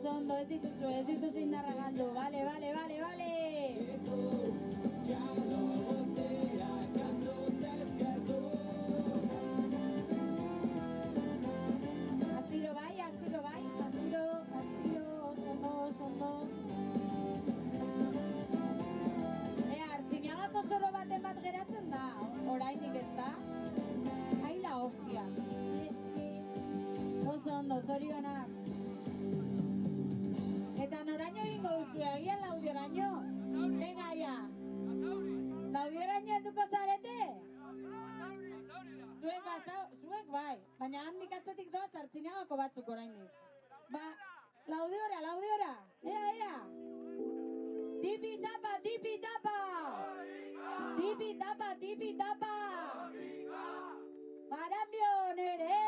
Oso ondo, ez dituzu indarra galdu. Bale. Astiro bai, oso ondo. Artziniagako zoro baten bat geratzen da, oraindik ez da? Ai la hostia. Oso ondo, zorionak. Eta noraino egingo duzu, agian Laudioraino? Venga, ja. Laudioraino helduko zarete? Zuek bai, baina handik atzetik doaz Artziniagako batzuk oraindik. Ba, Laudiora, ea. Tipi-tapa! Tipi-tapa! Baranbion ere!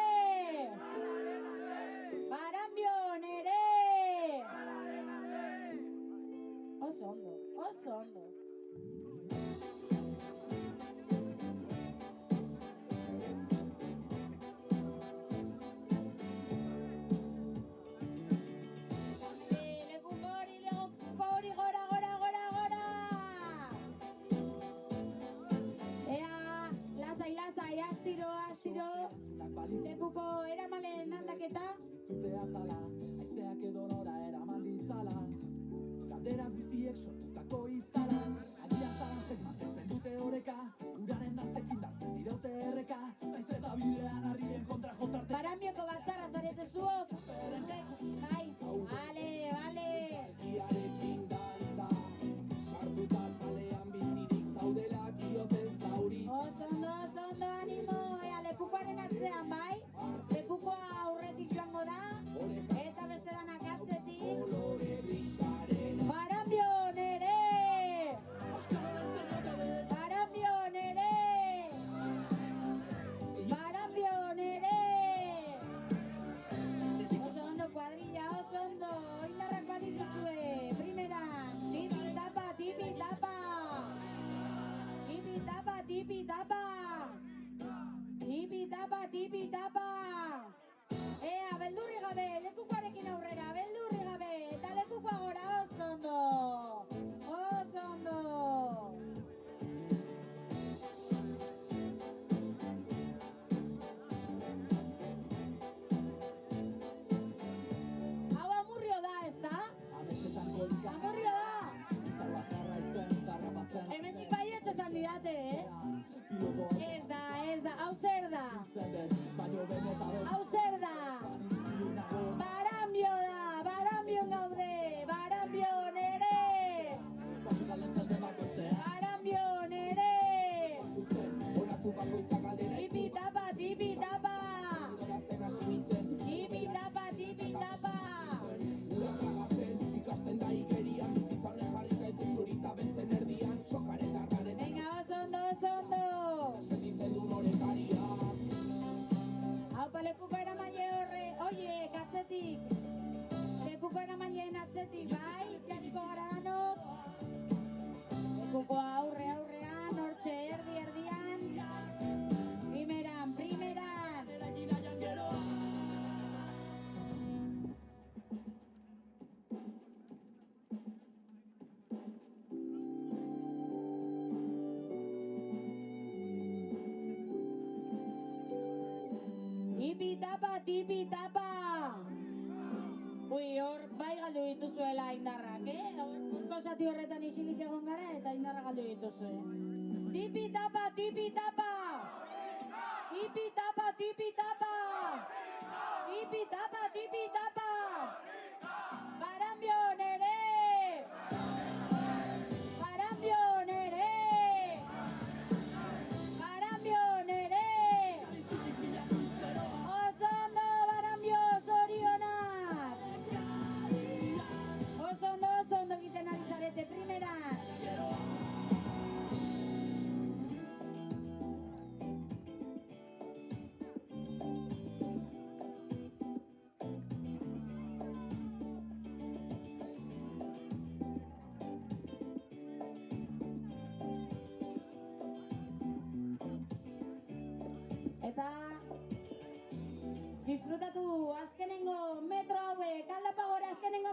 Oso ondo. Lekukori, gora! Ea, lasai, astiro. Lekuko eramalen aldaketa. Zute azala, aizeak edo nora eraman ditzala. Galdera guztiek sortutako izala. Agian zalantzek mantentzen dute oreka. Uraren dantzekin dartzen iraute erreka. Naiz eta bidean harrien kontra jotarte. Baranbioko batzarra zarete zuok. Bai, bale. Egiarekin dantza, sartuta zalean bizirik zaudela dioten zauri. Oso ondo, animo. Ea, lekukoaren atzean, bai? Lekukoa aurretik joango da. Eta beste danak atzetik. Kolore grisaren Baranbion ere! Oso ondo kuadrilla, oso ondo. Indarrak badituzue. Primeran, tipi-tapa! Tipi-tapa! Ea, beldurri gabe, lekukoarekin aurrera, beldurri gabe. Eta lekukoa gora, oso ondo. Hau amurrio da, ez da? Ametxetan kolika. Amurrio da! Zalba jarraitzen, garrapatzen. Hemendik baietz esan didate, Pilotoa Ez da, hau zer da? zendet, baino benetan. Hau zer da? Baranbion gaude, Baranbion ere! Baranbion ere! Onartu bakoitzak aldera Tipi-tapa! Tipi-tapa! Ura tragatzen, ikasten da igerian. Bizitzan jarri gaitu txurita beltzen erdian. Txokaren darraren Venga, oso ondo! sentitzen du norekaria. Haupa lekuko eramaile horre, oie, atzetik. Lekuko eramaileen atzetik, bai, jarriko gara danok. Lekuko aurrean, hortxe erdian. Primeran. Tipi-tapa! Ui, hor, bai galdu dituzuela indarrak, Horko zati horretan isilik egon gara eta indarra galdu dituzue. Tipi-tapa! Tipi-tapa! Baranbion ere! Oso ondo, Baranbio, zorionak! Oso ondo egiten ari zarete, primeran! Eta disfrutatu azkenengo metro hauek, aldapa gora azkenengo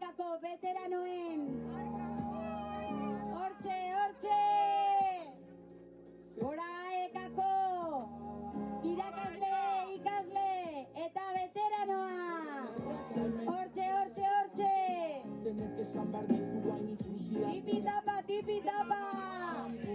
ekako veteranoen. Hortxe, hortxe! Gora ekako irakasle, ikasle eta veteranoa. Hortxe, hortxe, hortxe! Zenek esan behar dizu hain itxusia. Tipi-tapa, tipi-tapa!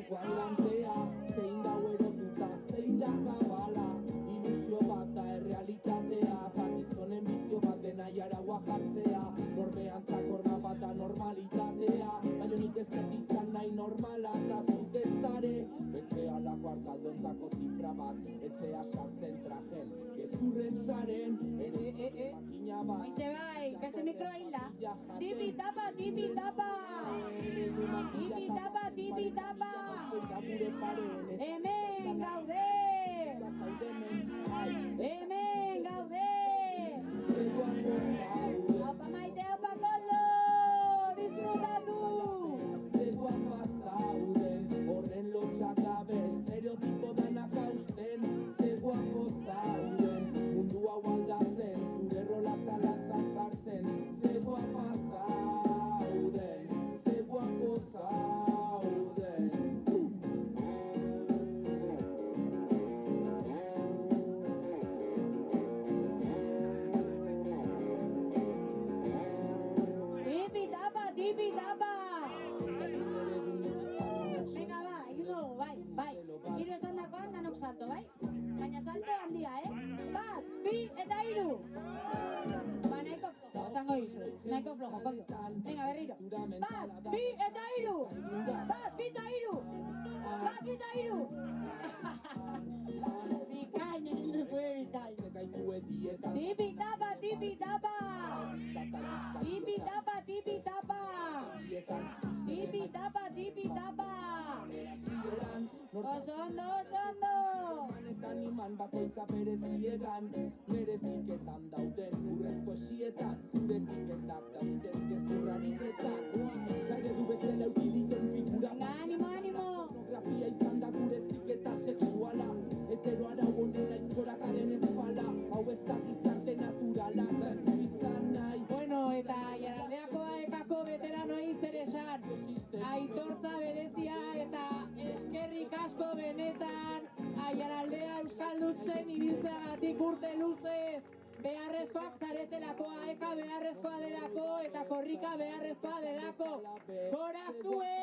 Guailantea, zein dau erotuta, zein da kabala. Ilusio bat da errealitatea, eta gizonen bizio bat dena jaraua jartzea. Norbean zakorra bat da normalitatea, baina nik ez dut izan nahi normala, eta zuk ez dare. Etzea lako hartaldontako zifra bat, etzea sartzen trajen, gezurren saren, makina bat. Ointxe bai, beste mikroa hilda. Tipi-tapa, tipi-tapa! Tipi-tapa, tipi-tapa! Hemen gaude! Hemen gaude! Opa maite, opa koldo! Disfrutatu! Ze guapa zauden, horren lotxak gabe, estereotipo danak hausten. Ze guapo zauden, mundu hau aldatzen, zure rola zalantzan jartzen. Ze guapa zauden, ze guapo zauden. Tipi-tapa, tipi-tapa! Venga, ba, egin dugu, bai. Hiru esan dakoan danok salto, bai? Baina salto handia, Bat, bi eta hiru! Ba, nahiko flojo, esango dizu. Nahiko flojo, kondo. Venga, berriro. Bat, bi eta hiru! Bat, bi eta hiru! Bat, bi eta hiru! Bikain egin duzue, bikain. Tipi-tapa, tipi-tapa! Tipi-tapa, tipi-tapa! Tipi-tapa, tipi-tapa! Oso ondo, oso ondo! Manetan iman bakoitza bereziegan, mereziketan dauden urrezko esietan, zure tiketak dauzken gezurraniketak. Gaire du bezala eukiditen figura. Venga, animo, animo! Pornografia izan da gure ziketa sexuala, hetero arau honen aizkoraka denez pala, hau ez da gizarte naturala, eta ez du izan nahi. Bueno, eta Jaraldeakoa ekako veteranoei zer esan. Aitortza berezia eta eskerrik asko benetan Aiaraldea euskalduntzen ibiltzeagatik urte luzez. Beharrezkoak zaretelakoa, eka beharrezkoa delako eta korrika beharrezkoa delako. Gora zue!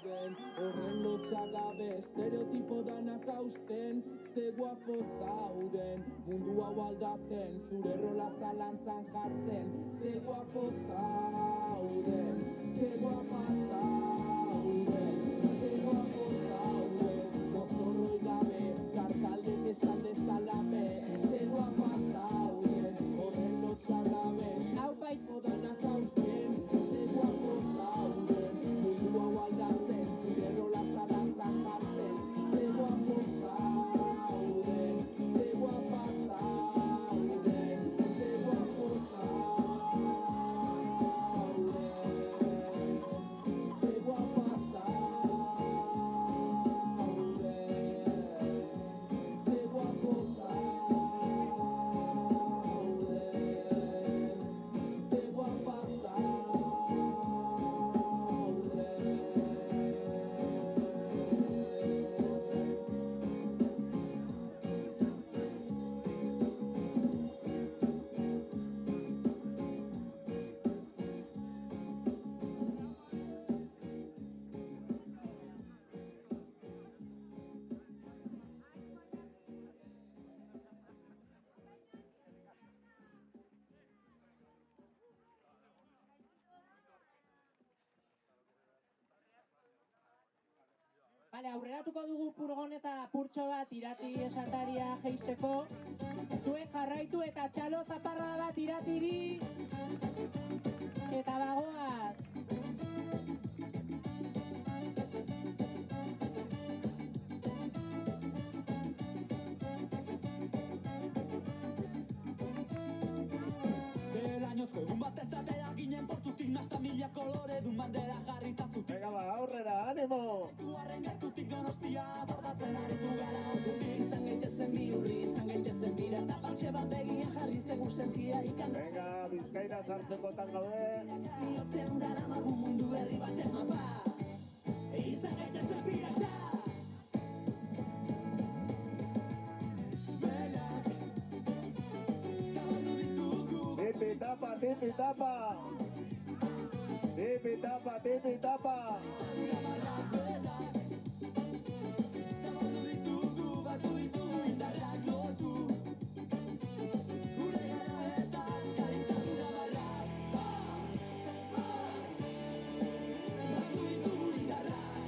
Horren lotxak gabe, estereotipo danak hausten. Ze guapo zauden, mundu hau aldatzen, zure rola zalantzan jartzen. Ze guapo zauden, ze guapa zauden, ze guapo zauden. Mozorroi gabe, kartaldek esan dezalabe. Ze guapa zauden, horren lotxak gabe, estereotipo danak hausten. Ze guapo zauden, mundu hau aldatzen, zure rola zalantzan jartzen. Ze guapo zauden, ze guapa zauden, ze guapo zauden, ze guapa zauden, ze guapo zauden, ze guapa Bale, aurreratuko dugu furgoneta purtxo bat irati esataria jeisteko. Zuek jarraitu eta txalo zaparrada bat iratiri. Eta bagoaz. Belainozko egun bat ez atera ginen portutik nasta mila kolore dun bandera jarritatutik. Venga ba, aurrera, animo! Tuarren gertutik Donostia bordatzen aritu gara ordutik. Izan gaitezen bihurri, izan gaitezen bira, eta partxe bat begian jarri ze sentia ikan Venga, Bizkaira sartzekotan gaude. Bihotzean daramagu mundu berri baten mapa Izan gaitezen pirata Benak Zabaldu ditugu Tipi-tapa, tipi-tapa. Tipi-tapa, tipi-tapa. Zabaldu ditugu, batu ditugu indarrak lotu Gure gara eta eskaritzadura barrak Batu ditugu indarrak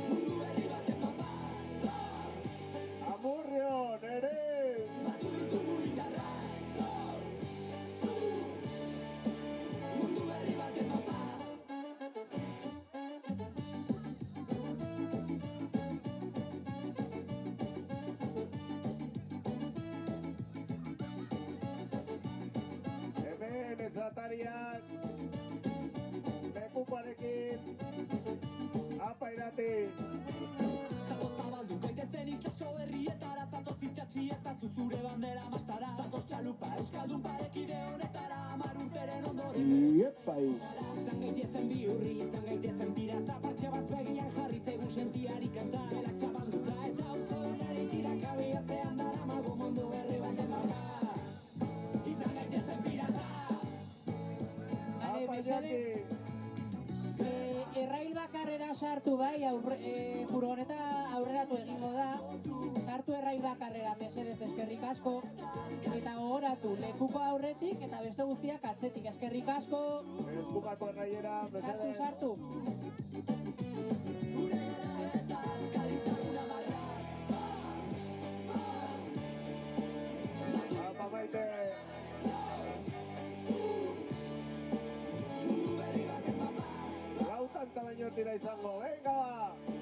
Mundu berri baten mapa Amurrio, nere. Batu ditugu indarrak Mundu berri baten mapa Hemen ezatariak. Lekuparekin. Apa irati. Zatoz zabaldu gaitezen itxaso herrietara Zatoz itxatxi ezazu zure bandera mastara Zatoz txalupa euskaldun parekide honetara 10 urteren ondoren Iepai. Izan gaitezen bihurri, izan gaitezen pirata Partxe bat begian jarri zaigu sentiari kanta Belak zabalduta eta auzoen eritira Kabiatzean daramagu mundu berri baten mapa Izan gaitezen pirata Bale, Apa mesede, irati. errail bakarrera sartu bai, furgoneta aurreratu egingo da. Sartu errail bakarrera, mesedez eskerrik asko. Eta gogoratu, lekuko aurretik eta beste guztiak atzetik eskerrik asko. Eskupako erraiera, Sartu, mesedez. sartu. Gure gara eta eskaritzadura barrak Apa maite. Mundu berri baten mapa Lau tanta baino ez dira izango. Venga,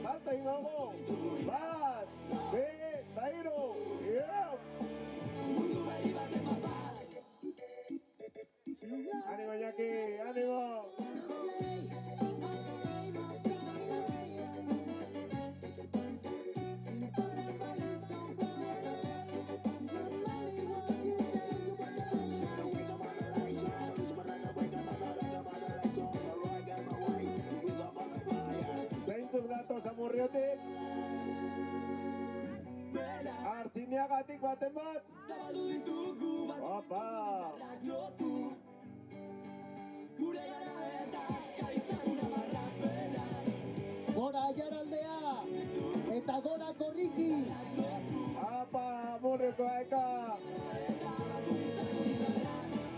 salta ingo dugu. Bat, bi, eta hiru. Yeah. Mundu berri baten mapa Animo, Iñaki, animo. Zeintzuk datoz Amurriotik? Artziniagatik baten bat. Zabaldu ditugu bat Opa! barrak lotu Gure gara eta eskaritzadura barrak berak Gora Aiaraldea eta gora Korriki. Apa, Amurriokoa eka!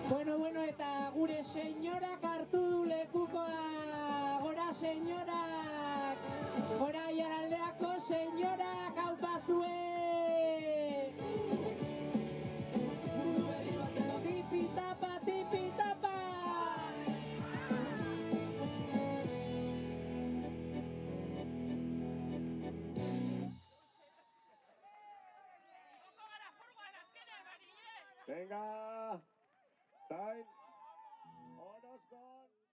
Bueno, eta gure senyorak hartu du lekukoa. Gora senyorak. Gora Aiaraldeako senyorak haupazue. Tipi-tapa, tipi-tapa. Venga! Time! Orozkon!